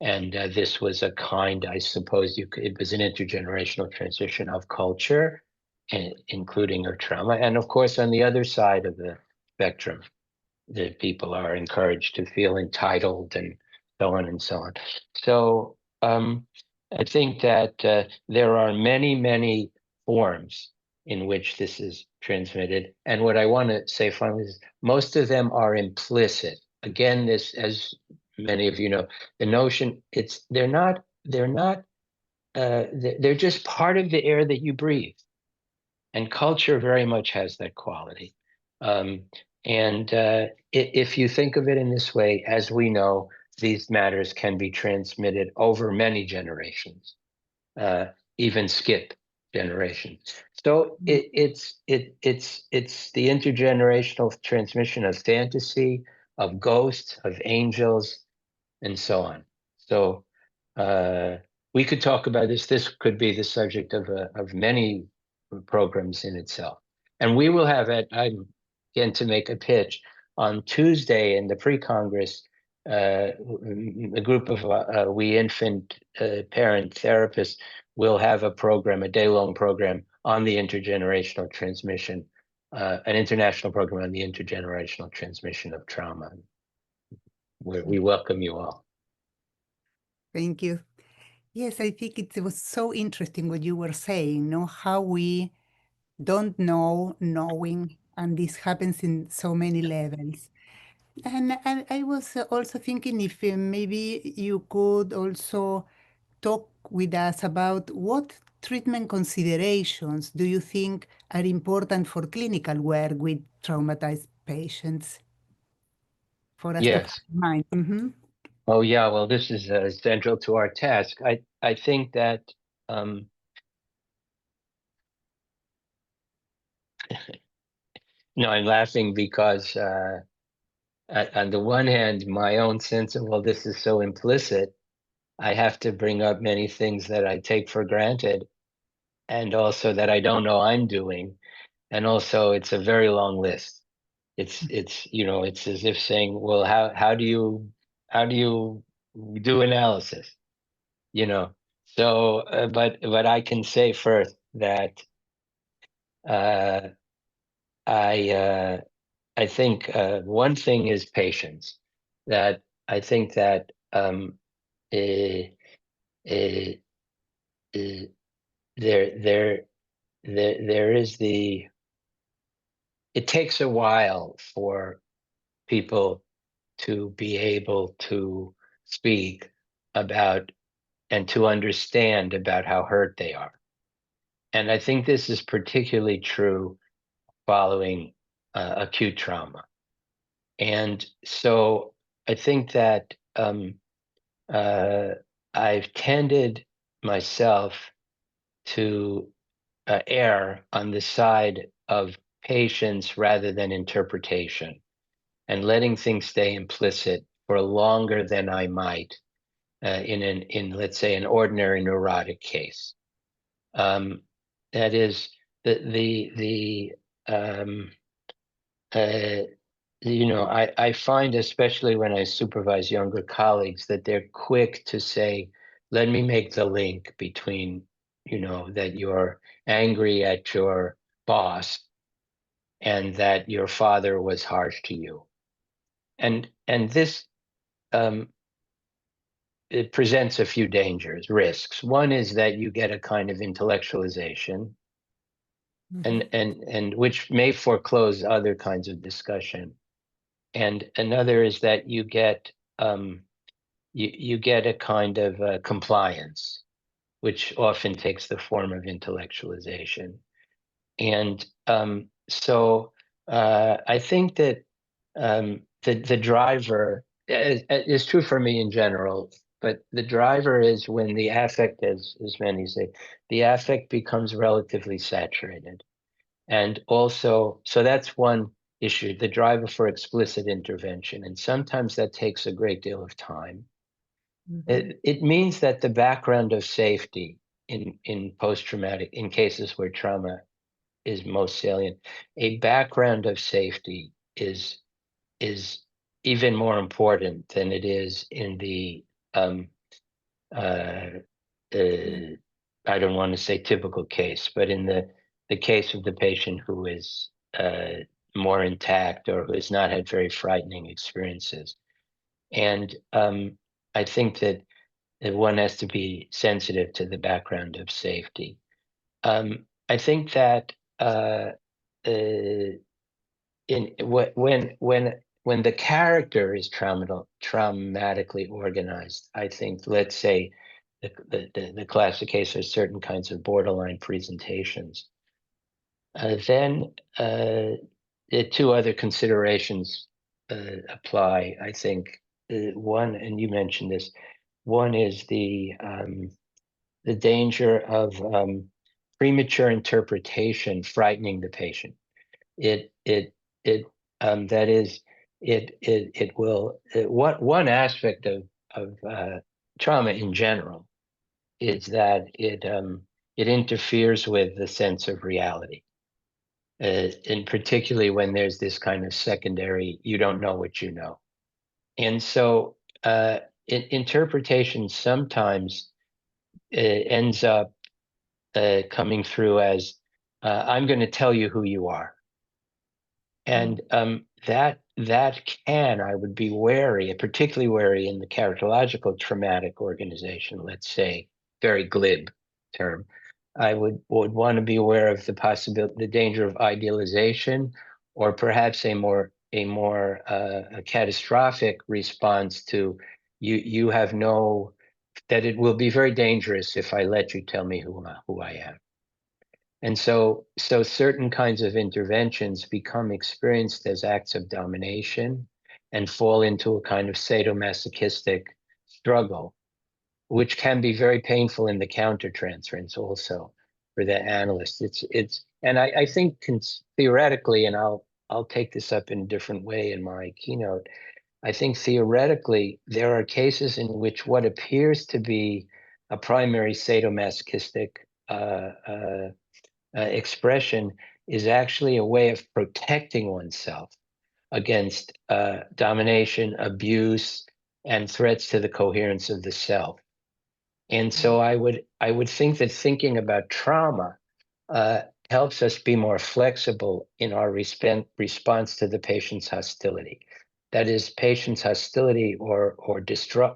And this was a kind, I suppose, it was an intergenerational transition of culture, including of trauma. And of course, on the other side of the spectrum, that people are encouraged to feel entitled and so on and so on. So I think that there are many, many forms in which this is transmitted. And what I want to say finally is most of them are implicit. Again, this, as many of you know, the notion they're just part of the air that you breathe. And culture very much has that quality. And if you think of it in this way, as we know, these matters can be transmitted over many generations, even skip generations. So it's the intergenerational transmission of fantasy, of ghosts, of angels, and so on. So we could talk about this. This could be the subject of many programs in itself. And we will have it, I'm again to make a pitch, on Tuesday in the pre-Congress, a group of we infant parent therapists will have a program, a day-long program on the intergenerational transmission, an international program on the intergenerational transmission of trauma. We welcome you all. Thank you. Yes, I think it was so interesting what you were saying, no? How we don't know knowing, and this happens in so many levels. And I was also thinking if maybe you could also talk with us about what treatment considerations do you think are important for clinical work with traumatized patients for us to have Yes. in mind? Mm-hmm. Oh, yeah. Well, this is central to our task. I think that no, I'm laughing because on the one hand, my own sense of, well, this is so implicit. I have to bring up many things that I take for granted, and also that I don't know I'm doing. And also, it's a very long list. It's you know, it's as if saying, well, how do you do analysis? You know. So, but I can say first that uh, I think one thing is patience. That I think that eh, eh, eh, there there there is it takes a while for people to be able to speak about and to understand about how hurt they are. And I think this is particularly true following acute trauma. And so I think that uh, I've tended myself to err on the side of patience rather than interpretation, and letting things stay implicit for longer than I might in let's say an ordinary neurotic case. That is the um, uh, you know, I find, especially when I supervise younger colleagues, that they're quick to say, let me make the link between, you know, that you're angry at your boss and that your father was harsh to you. And this it presents a few dangers, risks. One is that you get a kind of intellectualization, and which may foreclose other kinds of discussion. And another is that you get you get a kind of compliance, which often takes the form of intellectualization. And so I think that the driver is true for me in general, but the driver is when the affect, as many say, the affect becomes relatively saturated. And also, so that's one issue, the driver for explicit intervention. And sometimes that takes a great deal of time. It means that the background of safety in post-traumatic, in cases where trauma is most salient, a background of safety is even more important than it is in the uh, I don't want to say typical case, but in the case of the patient who is more intact or who has not had very frightening experiences. And I think that one has to be sensitive to the background of safety. I think that in when the character is traumatically organized, I think, let's say, the classic case are certain kinds of borderline presentations. Then the two other considerations apply. I think one, and you mentioned this, one is the danger of premature interpretation frightening the patient. It that is it will one aspect of trauma in general is that it interferes with the sense of reality. and particularly when there's this kind of secondary, you don't know what you know. And so interpretation sometimes ends up coming through as, I'm going to tell you who you are. And that can, I would be wary, particularly wary in the characterological traumatic organization, let's say, very glib term. I would want to be aware of the possibility, the danger of idealization, or perhaps a more a catastrophic response to you have no, that it will be very dangerous if I let you tell me who I am. And so certain kinds of interventions become experienced as acts of domination and fall into a kind of sadomasochistic struggle, which can be very painful in the countertransference also for the analyst. And I think theoretically, and I'll take this up in a different way in my keynote, I think theoretically there are cases in which what appears to be a primary sadomasochistic expression is actually a way of protecting oneself against domination, abuse, and threats to the coherence of the self. And so I would think that thinking about trauma helps us be more flexible in our response to the patient's hostility. That is, patient's hostility or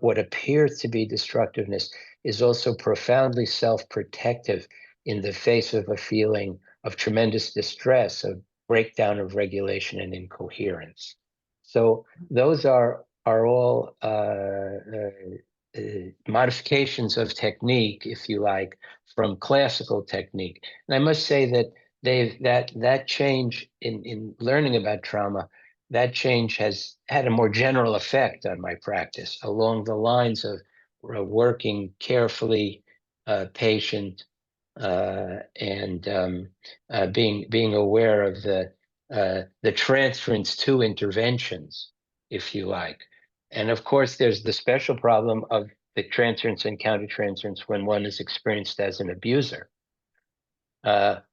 what appears to be destructiveness is also profoundly self-protective in the face of a feeling of tremendous distress, of breakdown of regulation and incoherence. So those are all modifications of technique, if you like, from classical technique. And I must say that that change in learning about trauma, that change has had a more general effect on my practice along the lines of working carefully, patient, and being aware of the transference to interventions, if you like. And of course, there's the special problem of the transference and countertransference when one is experienced as an abuser,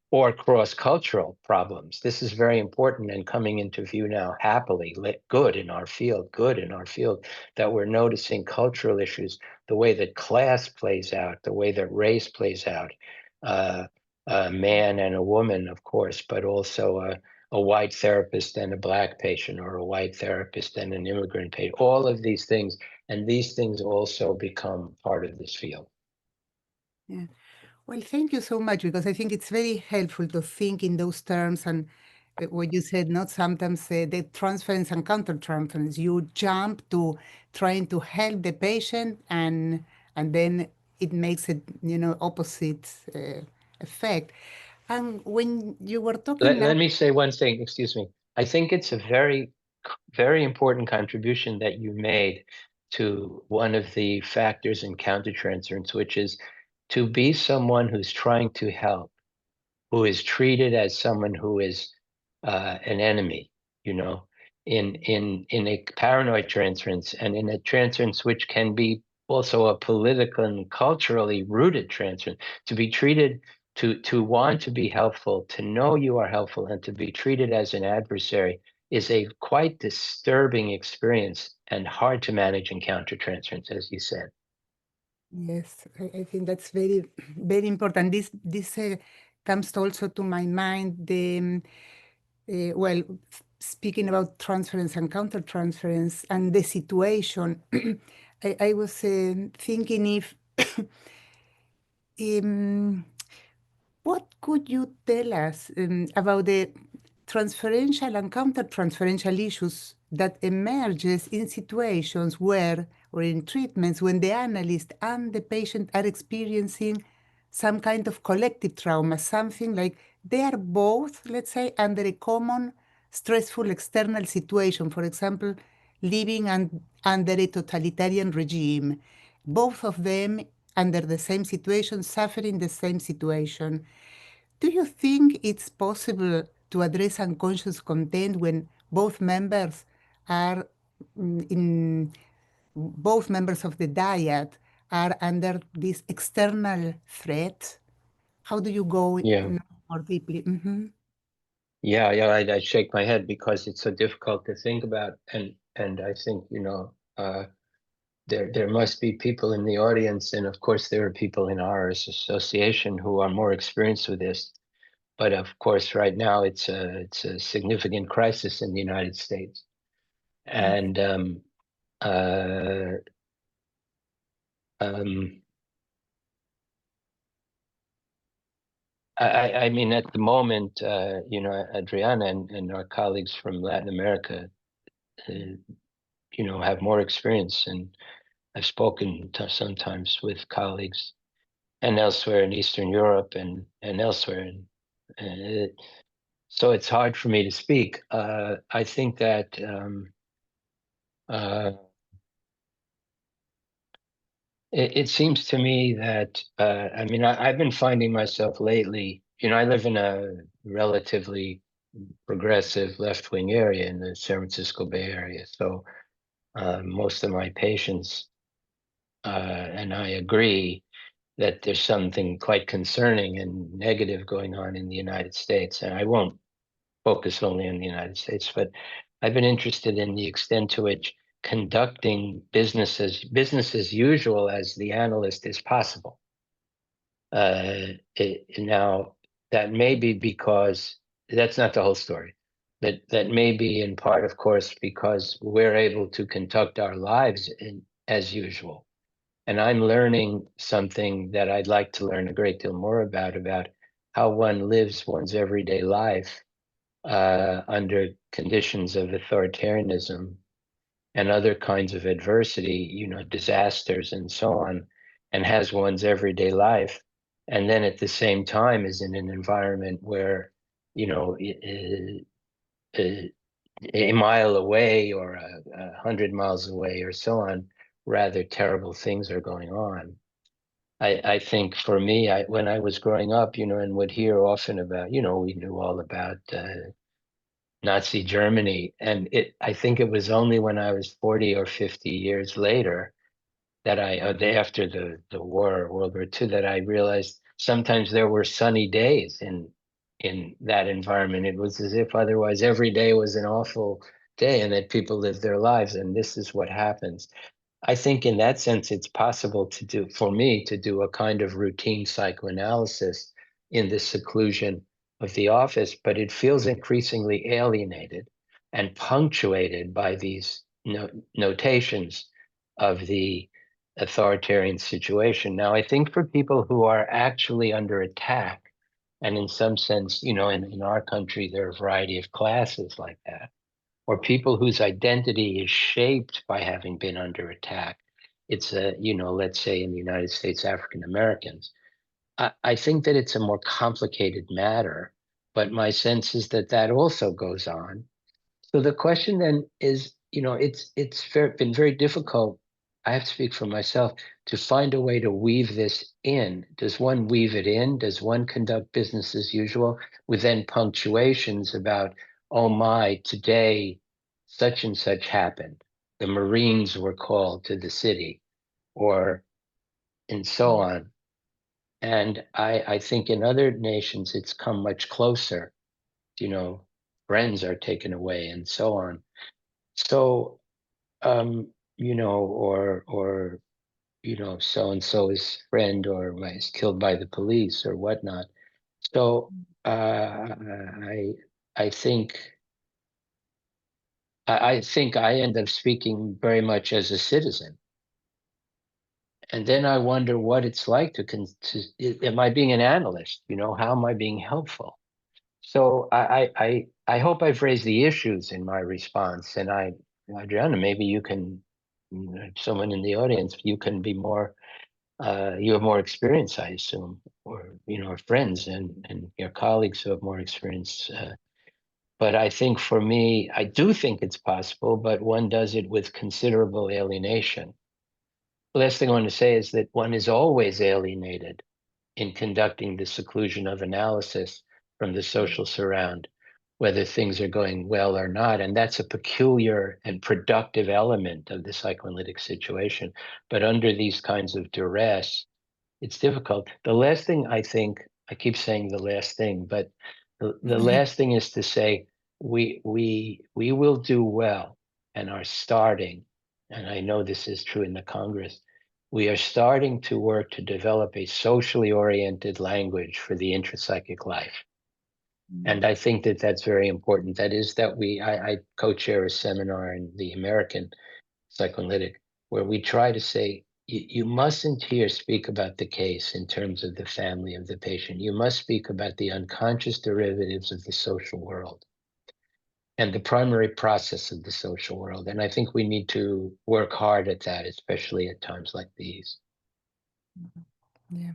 or cross-cultural problems. This is very important and coming into view now happily, good in our field, that we're noticing cultural issues, the way that class plays out, the way that race plays out, a man and a woman, of course, but also a white therapist and a black patient, or a white therapist and an immigrant patient, all of these things. And these things also become part of this field. Yeah. Well, thank you so much, because I think it's very helpful to think in those terms. And what you said, not sometimes the transference and countertransference, you jump to trying to help the patient, and then it makes it, opposite effect. And when you were talking now, Let me say one thing, excuse me. I think it's a very, very important contribution that you made to one of the factors in countertransference, which is to be someone who's trying to help, who is treated as someone who is an enemy, in a paranoid transference, and in a transference which can be also a political and culturally rooted transference, to be treated, to want to be helpful, to know you are helpful, and to be treated as an adversary is a quite disturbing experience and hard to manage in countertransference, as you said. yes, I think that's very, very important. This comes also to my mind. Well, speaking about transference and countertransference and the situation, I was thinking if what could you tell us about the transferential and countertransferential issues that emerges in situations where, or in treatments, when the analyst and the patient are experiencing some kind of collective trauma, something like they are both, let's say, under a common stressful external situation, for example, living under a totalitarian regime, both of them under the same situation, suffering the same situation. Do you think it's possible to address unconscious content when both members are in both members of the dyad are under this external threat? How do you go Yeah. more deeply? Mm-hmm. Yeah, I shake my head because it's so difficult to think about, and I think, you know, there must be people in the audience, and of course there are people in our association who are more experienced with this. But of course, right now it's a significant crisis in the United States, Yes. and uh, um, I mean, at the moment, you know, Adriana and our colleagues from Latin America, you know, have more experience, and I've spoken sometimes with colleagues and elsewhere in Eastern Europe and elsewhere, and so it's hard for me to speak. I think that uh, it seems to me that I mean, I've been finding myself lately. You know, I live in a relatively progressive left-wing area in the San Francisco Bay Area, so most of my patients and I agree that there's something quite concerning and negative going on in the United States. And I won't focus only on the United States, but I've been interested in the extent to which conducting business as usual as the analyst is possible. Now, that may be because that's not the whole story. That may be in part, of course, because we're able to conduct our lives as usual. And I'm learning something that I'd like to learn a great deal more about how one lives one's everyday life under conditions of authoritarianism and other kinds of adversity, you know, disasters and so on, and has one's everyday life. And then at the same time is in an environment where, you know, a mile away or 100 miles away or so on, rather terrible things are going on. I think for me, when I was growing up, you know, and would hear often about, you know, we knew all about Nazi Germany, and I think it was only when I was 40 or 50 years later that after the war, World War II, that I realized sometimes there were sunny days in that environment. It was as if otherwise every day was an awful day, and that people lived their lives, and this is what happens. I think in that sense, it's possible for me to do a kind of routine psychoanalysis in the seclusion of the office, but it feels increasingly alienated and punctuated by these notations of the authoritarian situation. Now, I think for people who are actually under attack, and in some sense, you know, in our country, there are a variety of classes like that, or people whose identity is shaped by having been under attack. It's you know, let's say in the United States, African Americans. I think that it's a more complicated matter, but my sense is that that also goes on. So the question then is, you know, been very difficult. I have to speak for myself to find a way to weave this in. Does one weave it in? Does one conduct business as usual with then punctuations about, oh my, today such and such happened. The Marines were called to the city, or and so on. And I think in other nations it's come much closer. You know, friends are taken away and so on. So you know, or you know, so and so's friend or is killed by the police or whatnot. So I think I think I end up speaking very much as a citizen, and then I wonder what it's like am I being an analyst? You know, how am I being helpful? So I hope I've raised the issues in my response, and Adriana, maybe you can, someone in the audience, you can be more, you have more experience, I assume, or you know, friends and your colleagues who have more experience. But I think for me, I do think it's possible, but one does it with considerable alienation. The last thing I want to say is that one is always alienated in conducting the seclusion of analysis from the social surround, whether things are going well or not. And that's a peculiar and productive element of the psychoanalytic situation. But under these kinds of duress, it's difficult. The last thing I think, I keep saying the last thing, but The last thing is to say we will do well and are starting, and I know this is true in the Congress, we are starting to work to develop a socially oriented language for the intrapsychic life. And I think that that's very important. That is that I co-chair a seminar in the American Psychoanalytic, where we try to say, you mustn't here speak about the case in terms of the family of the patient. You must speak about the unconscious derivatives of the social world and the primary process of the social world. And I think we need to work hard at that, especially at times like these. Yeah.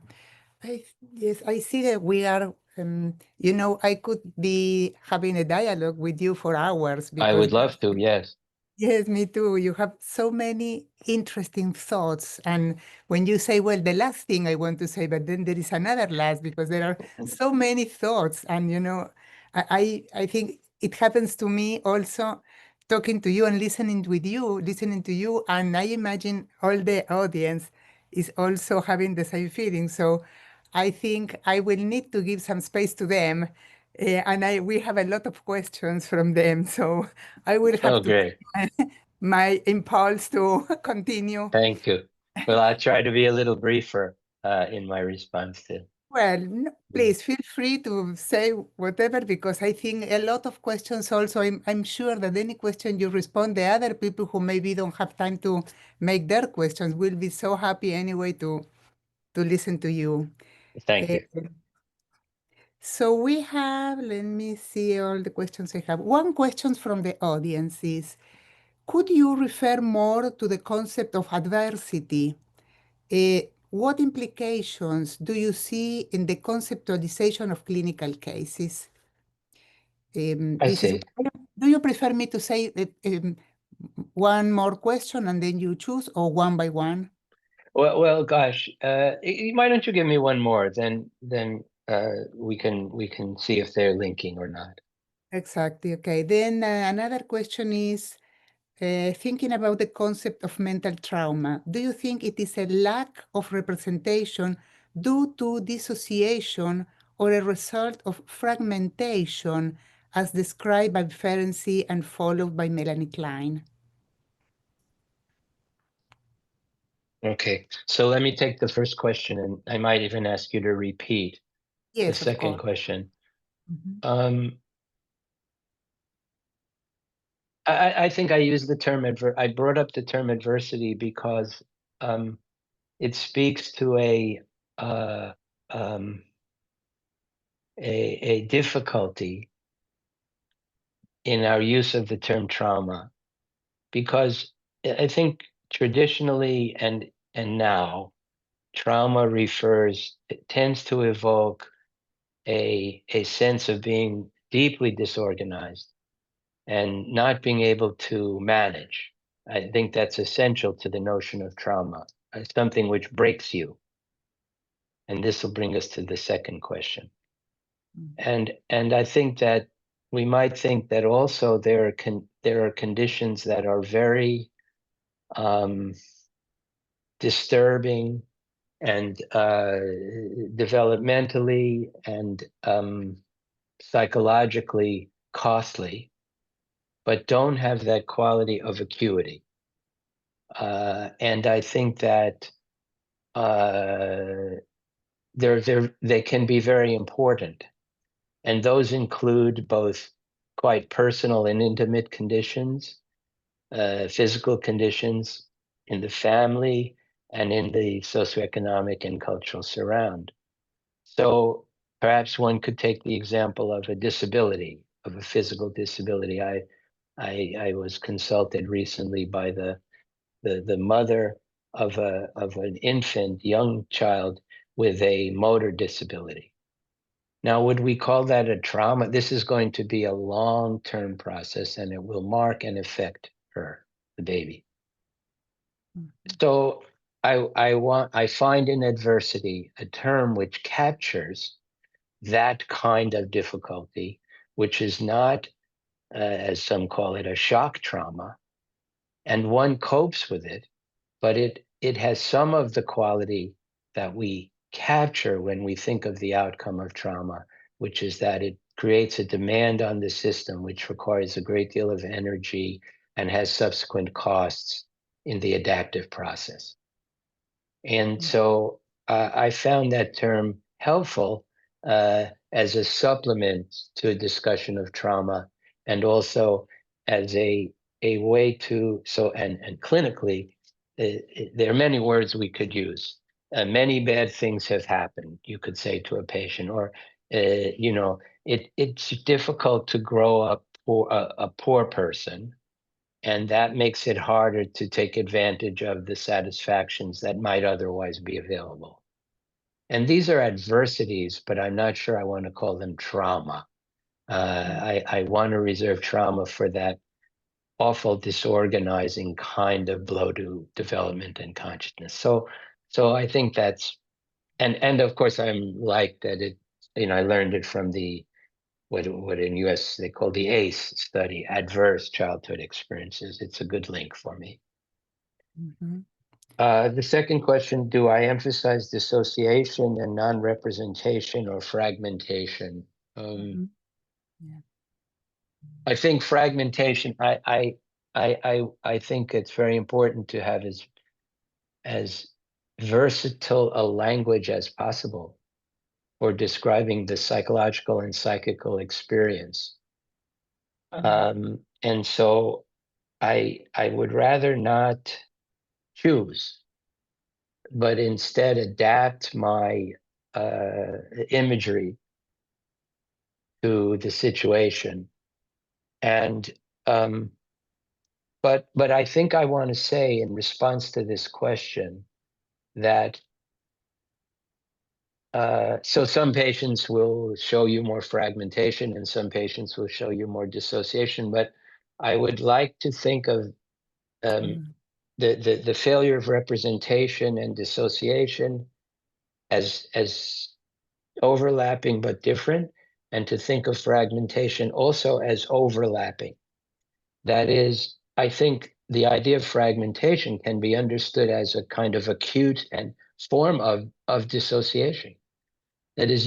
Yes, I see that we are, I could be having a dialogue with you for hours I because would love to, yes. yes, me too. You have so many interesting thoughts. And when you say, well, the last thing I want to say, but then there is another last because there are so many thoughts. And, I think it happens to me also talking to you and listening to you. And I imagine all the audience is also having the same feeling. So I think I will need to give some space to them. And we have a lot of questions from them. So I will have Oh, to great. my impulse to continue. Thank you. Well, I'll try to be a little briefer in my response to. Well, please feel free to say whatever, because I think a lot of questions also, I'm sure that any question you respond, the other people who maybe don't have time to make their questions will be so happy anyway to listen to you. Thank you. So we have, let me see all the questions I have. One question from the audience is, could you refer more to the concept of adversity? What implications do you see in the conceptualization of clinical cases? I This is. see. Do you prefer me to say one more question and then you choose, or one by one? Well, gosh, why don't you give me one more? Then we can see if they're linking or not. Exactly. Okay. Then another question is, thinking about the concept of mental trauma, do you think it is a lack of representation due to dissociation or a result of fragmentation, as described by Infancy and followed by Melanie Klein? Okay, so let me take the first question, and I might even ask you to repeat the Yes, of second course. question. Mhm. I think I used the term I brought up the term adversity because it speaks to uh, um, a difficulty in our use of the term trauma, because I think traditionally and now trauma tends to evoke a sense of being deeply disorganized and not being able to manage. I think that's essential to the notion of trauma, something which breaks you. And this will bring us to the second question. And I think that we might think that also there are conditions that are very disturbing and developmentally and psychologically costly, but don't have that quality of acuity. And I think that they can be very important. And those include both quite personal and intimate conditions, physical conditions in the family and in the socioeconomic and cultural surround. So perhaps one could take the example of a disability, of a physical disability. I was consulted recently by the mother of an infant, young child with a motor disability. Now, would we call that a trauma? This is going to be a long-term process, and it will mark and affect her, the baby. So I find in adversity a term which captures that kind of difficulty, which is not, as some call it, a shock trauma, and one copes with it, but it has some of the quality that we capture when we think of the outcome of trauma, which is that creates a demand on the system, which requires a great deal of energy and has subsequent costs in the adaptive process. And so I found that term helpful as a supplement to a discussion of trauma, and as a way to, and clinically, there are many words we could use. Many bad things have happened, you could say to a patient, or, it's difficult to grow up for a poor person, and that makes it harder to take advantage of the satisfactions that might otherwise be available. And these are adversities, but I'm not sure I want to call them trauma. I want to reserve trauma for that awful disorganizing kind of blow to development and consciousness. So I think that's, and of course I'm like that I learned it from the what in US they call the ACE study, adverse childhood experiences. It's a good link for me. The second question, do I emphasize dissociation and non-representation or fragmentation? I think fragmentation, I think it's very important to have as versatile a language as possible for describing the psychological and psychical experience. And so I would rather not choose, but instead adapt my imagery to the situation. And but I think I want to say in response to this question that so some patients will show you more fragmentation and some patients will show you more dissociation, but I would like to think of the failure of representation and dissociation as overlapping but different, and to think of fragmentation also as overlapping. That is, I think the idea of fragmentation can be understood as a kind of acute and form of dissociation. That is,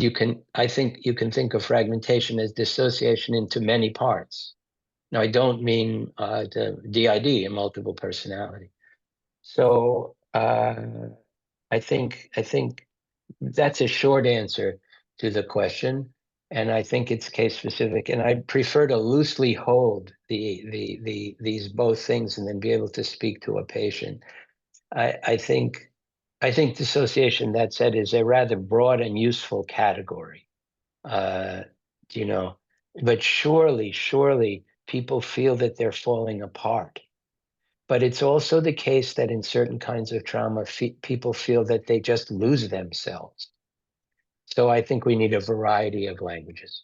I think you can think of fragmentation as dissociation into many parts. Now, I don't mean the DID, multiple personality. So I think that's a short answer to the question, and I think it's case specific. And I prefer to loosely hold these both things and then be able to speak to a patient. I think dissociation, that said, is a rather broad and useful category. But surely people feel that they're falling apart. But it's also the case that in certain kinds of trauma, people feel that they just lose themselves. So I think we need a variety of languages.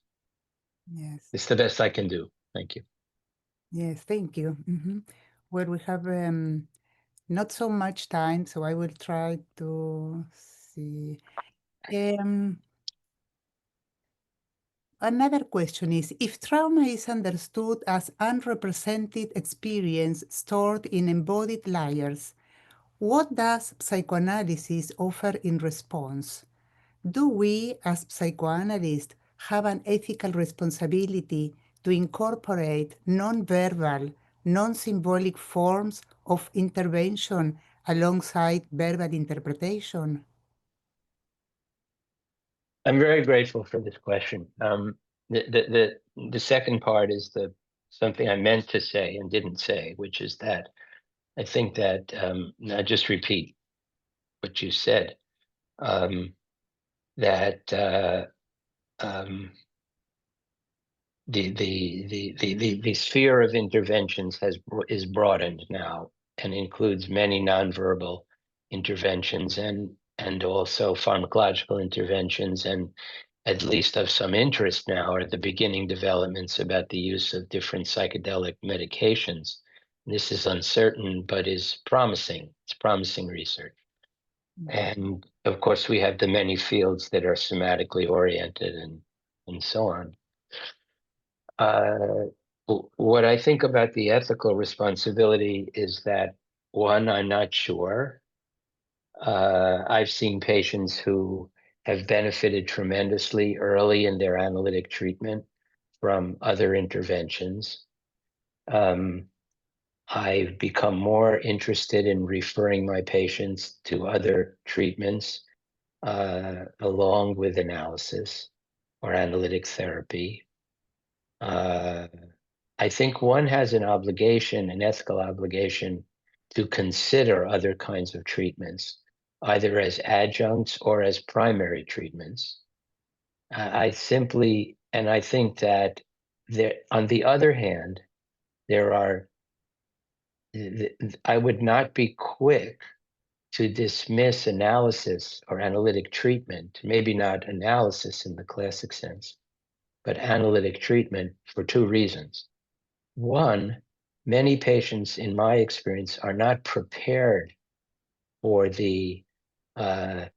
Yes. It's the best I can do. Thank you. Yes, thank you. Well, we have not so much time, so I will try to see. Another question is, if trauma is understood as unrepresented experience stored in embodied layers, what does psychoanalysis offer in response? Do we, as psychoanalysts, have an ethical responsibility to incorporate non-verbal, non-symbolic forms of intervention alongside verbal interpretation? I'm very grateful for this question. The second part is something I meant to say and didn't say, which is that I think that I'll just repeat what you said, that the sphere of interventions is broadened now and includes many nonverbal interventions and also pharmacological interventions, and at least of some interest now are the beginning developments about the use of different psychedelic medications. This is uncertain, but is promising. It's promising research. And of course, we have the many fields that are somatically oriented and so on. What I think about the ethical responsibility is that, one, I'm not sure. I've seen patients who have benefited tremendously early in their analytic treatment from other interventions. I've become more interested in referring my patients to other treatments along with analysis or analytic therapy. I think one has an obligation, an ethical obligation, to consider other kinds of treatments, either as adjuncts or as primary treatments. I think that there, on the other hand, I would not be quick to dismiss analysis or analytic treatment, maybe not analysis in the classic sense, but analytic treatment for two reasons. One, many patients, in my experience, are not prepared for the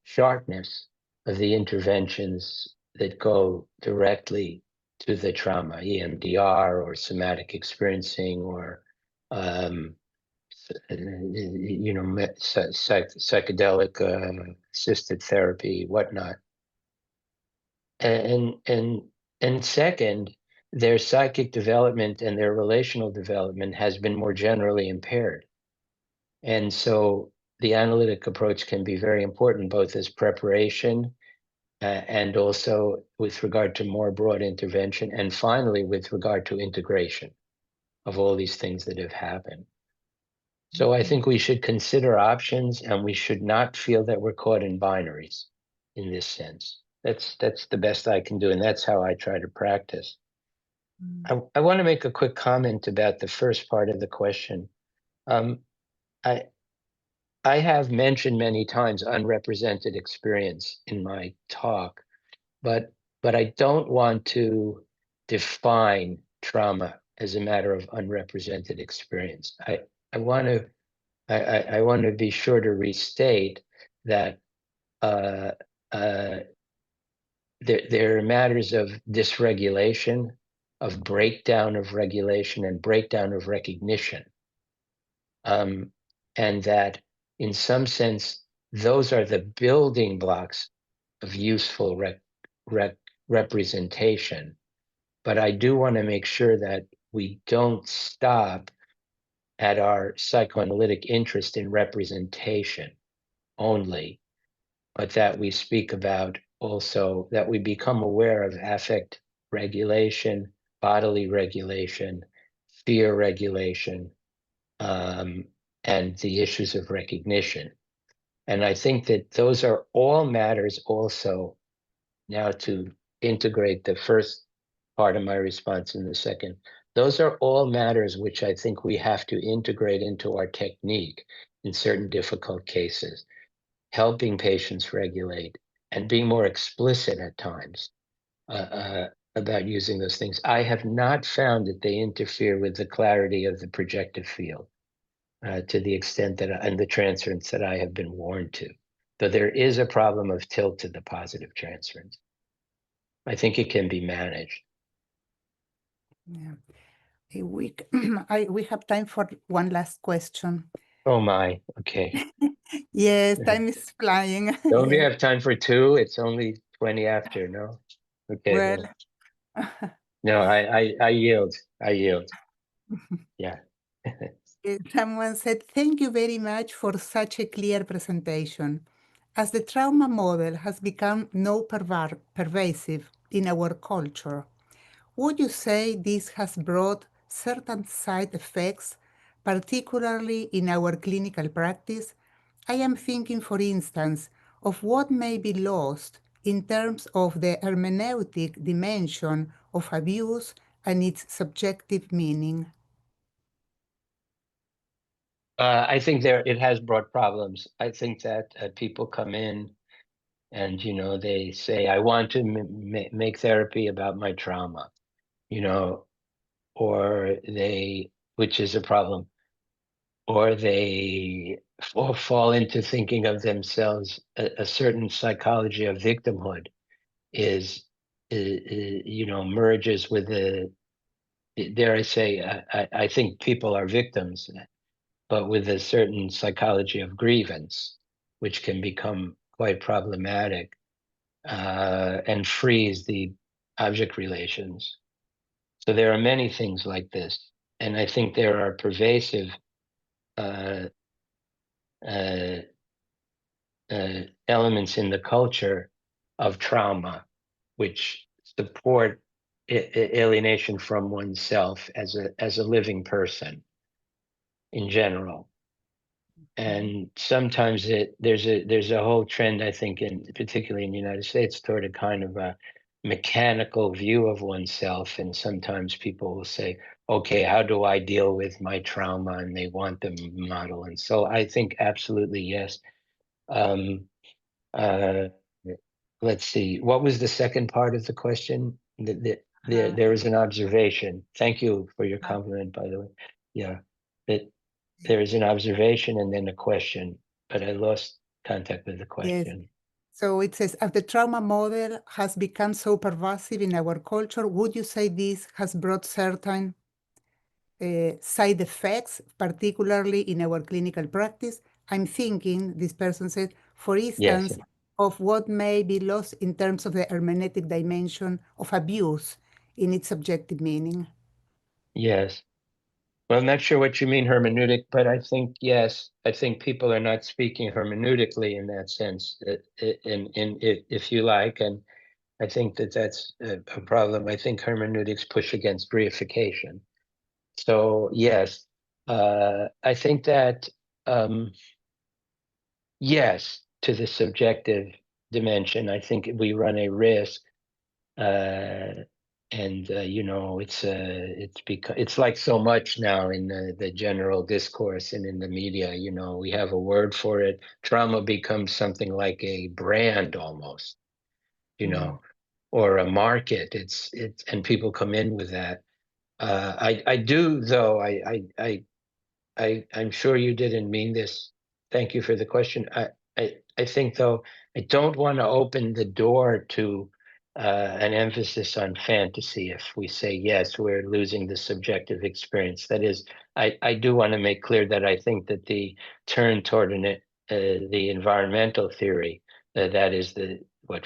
sharpness of the interventions that go directly to the trauma, EMDR or somatic experiencing or psychedelic assisted therapy, whatnot. And second, their psychic development and their relational development has been more generally impaired. And so the analytic approach can be very important, both as preparation and also with regard to more broad intervention, and finally with regard to integration of all these things that have happened. So I think we should consider options, and we should not feel that we're caught in binaries in this sense. That's the best I can do, and that's how I try to practice. I want to make a quick comment about the first part of the question. I have mentioned many times unrepresented experience in my talk, but I don't want to define trauma as a matter of unrepresented experience. I want to be sure to restate that there are matters of dysregulation, of breakdown of regulation, and breakdown of recognition. And that in some sense, those are the building blocks of useful representation. But I do want to make sure that we don't stop at our psychoanalytic interest in representation only, but that we speak about also, that we become aware of affect regulation, bodily regulation, fear regulation, and the issues of recognition. And I think that those are all matters also, now to integrate the first part of my response in the second, those are all matters which I think we have to integrate into our technique in certain difficult cases, helping patients regulate and being more explicit at times about using those things. I have not found that they interfere with the clarity of the projective field to the extent that, and the transference that I have been warned to. Though there is a problem of tilt to the positive transference. I think it can be managed. Yeah. We have time for one last question. Oh my, okay. Yes, time is flying. Don't we Yes. have time for two? It's only 20 after, no? Okay, Well, no, I yield. I yield. Yeah. someone said, thank you very much for such a clear presentation. As the trauma model has become pervasive in our culture, would you say this has brought certain side effects, particularly in our clinical practice? I am thinking, for instance, of what may be lost in terms of the hermeneutic dimension of abuse and its subjective meaning. I think it has brought problems. I think that people come in and, they say, I want to make therapy about my trauma, or which is a problem, or they fall into thinking of themselves, a certain psychology of victimhood merges with dare I say, I think people are victims, but with a certain psychology of grievance, which can become quite problematic and freeze the object relations. So there are many things like this, and I think there are pervasive elements in the culture of trauma which support alienation from oneself as a living person in general. And sometimes there's a whole trend, I think, particularly in the United States, toward a kind of a mechanical view of oneself. And sometimes people will say, okay, how do I deal with my trauma? And they want the model. And so I think absolutely yes. Um, uh, let's see, what was the second part of the question? There is an observation. Thank you for your compliment, by the way. Yeah, that there is an observation and then a question, but I lost contact with the Yes. question. So it says, as the trauma model has become so pervasive in our culture, would you say this has brought certain side effects, particularly in our clinical practice? I'm thinking, this person said, for Yes, instance, of what may be lost in terms of the hermeneutic dimension of abuse in its subjective meaning. yes. Well, I'm not sure what you mean hermeneutic, but I think, yes, I think people are not speaking hermeneutically in that sense, if you like, and I think that's a problem. I think hermeneutics push against reification. So yes, I think that yes, to the subjective dimension, I think we run a risk, and it's like so much now in the general discourse and in the media. We have a word for it. Trauma becomes something like a brand almost, or a market. It's and people come in with that. I do though. I'm sure you didn't mean this. Thank you for the question. I think though, I don't want to open the door to an emphasis on fantasy. If we say yes, we're losing the subjective experience. That is, I do want to make clear that I think that the turn toward the environmental theory, that is what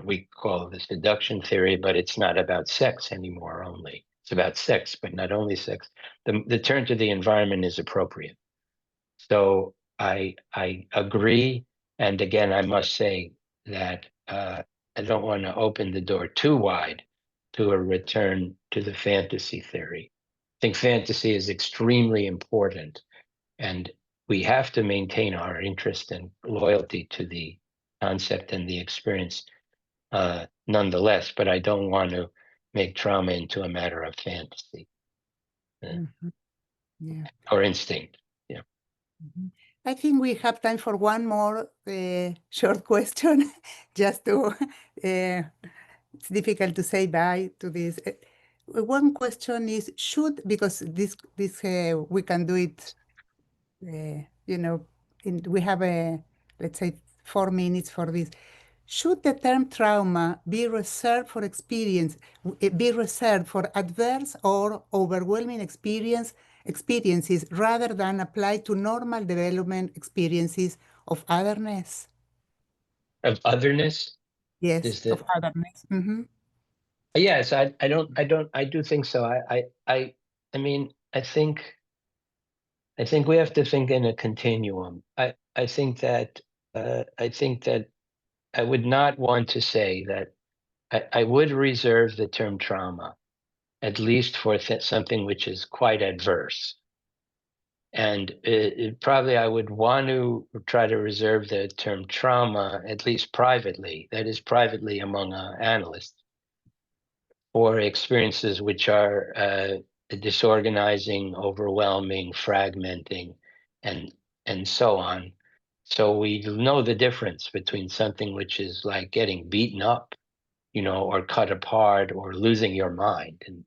we call the seduction theory, but it's not about sex anymore only. It's about sex, but not only sex. The turn to the environment is appropriate. So I agree. And again, I must say that I don't want to open the door too wide to a return to the fantasy theory. I think fantasy is extremely important, and we have to maintain our interest and loyalty to the concept and the experience nonetheless, but I don't want to make trauma into a matter of fantasy Yeah. or instinct. Yeah. I think we have time for one more short question, just to, it's difficult to say bye to this. One question is, because this we can do it, we have let's say 4 minutes for this. Should the term trauma be reserved for adverse or overwhelming experiences rather than applied to normal development experiences of otherness? Of otherness Yes, is the of otherness. yes. I do think so. I mean, I think we have to think in a continuum. I think that I would not want to say that I would reserve the term trauma, at least for something which is quite adverse. And probably I would want to try to reserve the term trauma, at least privately, that is privately among analysts, for experiences which are disorganizing, overwhelming, fragmenting, and so on. So we know the difference between something which is like getting beaten up, or cut apart or losing your mind, and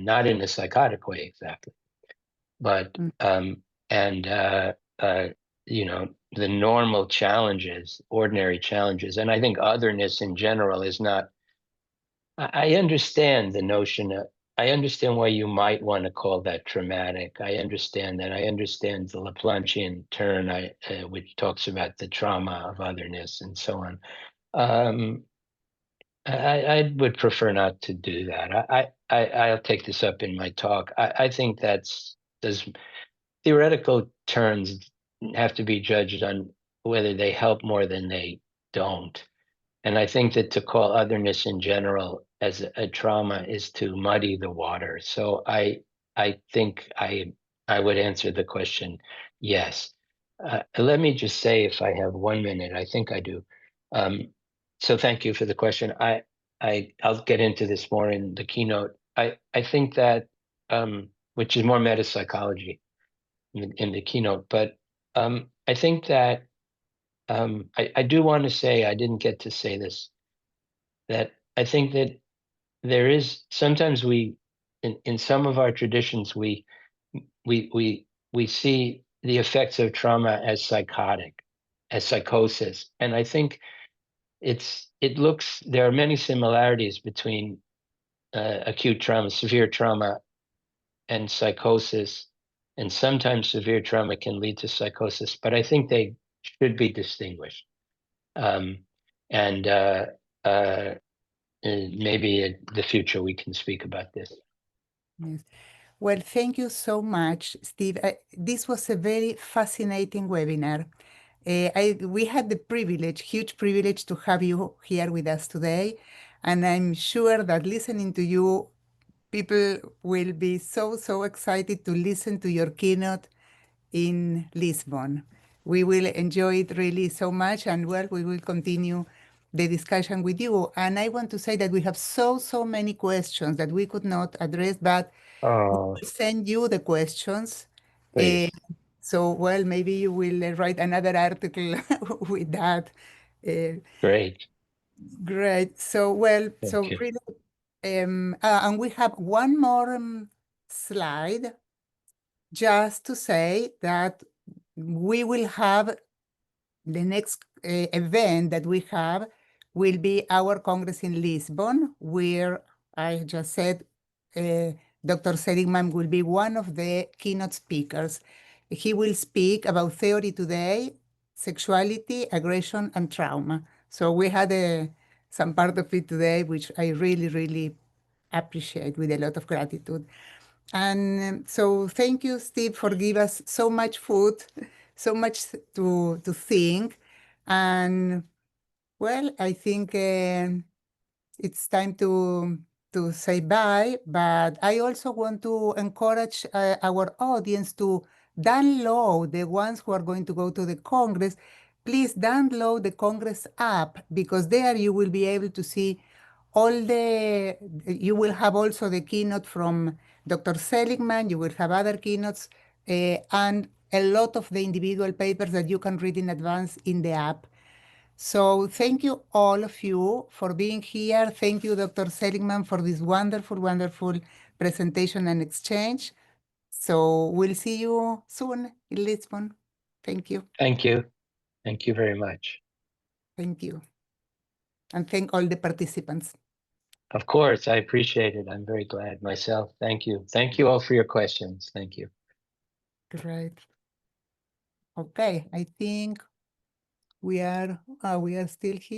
not in a psychotic way exactly, but and the normal challenges, ordinary challenges. And I think otherness in general is not. I understand the notion. I understand why you might want to call that traumatic. I understand that. I understand the Laplanchian turn, which talks about the trauma of otherness and so on. I would prefer not to do that. I'll take this up in my talk. I think those theoretical turns have to be judged on whether they help more than they don't. And I think that to call otherness in general as a trauma is to muddy the water. So I think I would answer the question, yes. Let me just say, if I have 1 minute, I think I do. So thank you for the question. I'll get into this more in the keynote. I think that which is more metapsychology in the keynote, but I think that I do want to say, I didn't get to say this, that I think that there is sometimes in some of our traditions we see the effects of trauma as psychotic, as psychosis, and I think there are many similarities between acute trauma, severe trauma, and psychosis, and sometimes severe trauma can lead to psychosis, but I think they should be distinguished. And maybe in the future we can speak about this. Yes. Well, thank you so much, Steve. This was a very fascinating webinar. We had the privilege, huge privilege, to have you here with us today. And I'm sure that listening to you, people will be so excited to listen to your keynote in Lisbon. We will enjoy it really so much, and well, we will continue the discussion with you. And I want to say that we have so many questions that we could not address, but Oh, we'll send you the questions. please. So, well, maybe you will write another article with that. Great. Great. So, well, Thank so you. really, and we have one more slide just to say that we will have the next event that we have will be our Congress in Lisbon, where I just said Dr. Seligman will be one of the keynote speakers. He will speak about theory today, sexuality, aggression, and trauma. So we had some part of it today, which I really appreciate with a lot of gratitude. And so thank you, Steve, for giving us so much food, so much to think. And well, I think it's time to say bye, but I also want to encourage our audience to download, the ones who are going to go to the Congress, please download the Congress app, because there you will be able to see you will have also the keynote from Dr. Seligman, you will have other keynotes, and a lot of the individual papers that you can read in advance in the app. So thank you all of you for being here. Thank you, Dr. Seligman, for this wonderful presentation and exchange. So we'll see you soon in Lisbon. Thank you. Thank you. Thank you very much. Thank you. And thank all the participants. Of course, I appreciate it. I'm very glad myself. Thank you. Thank you all for your questions. Thank you. Great. Okay, I think we are still here.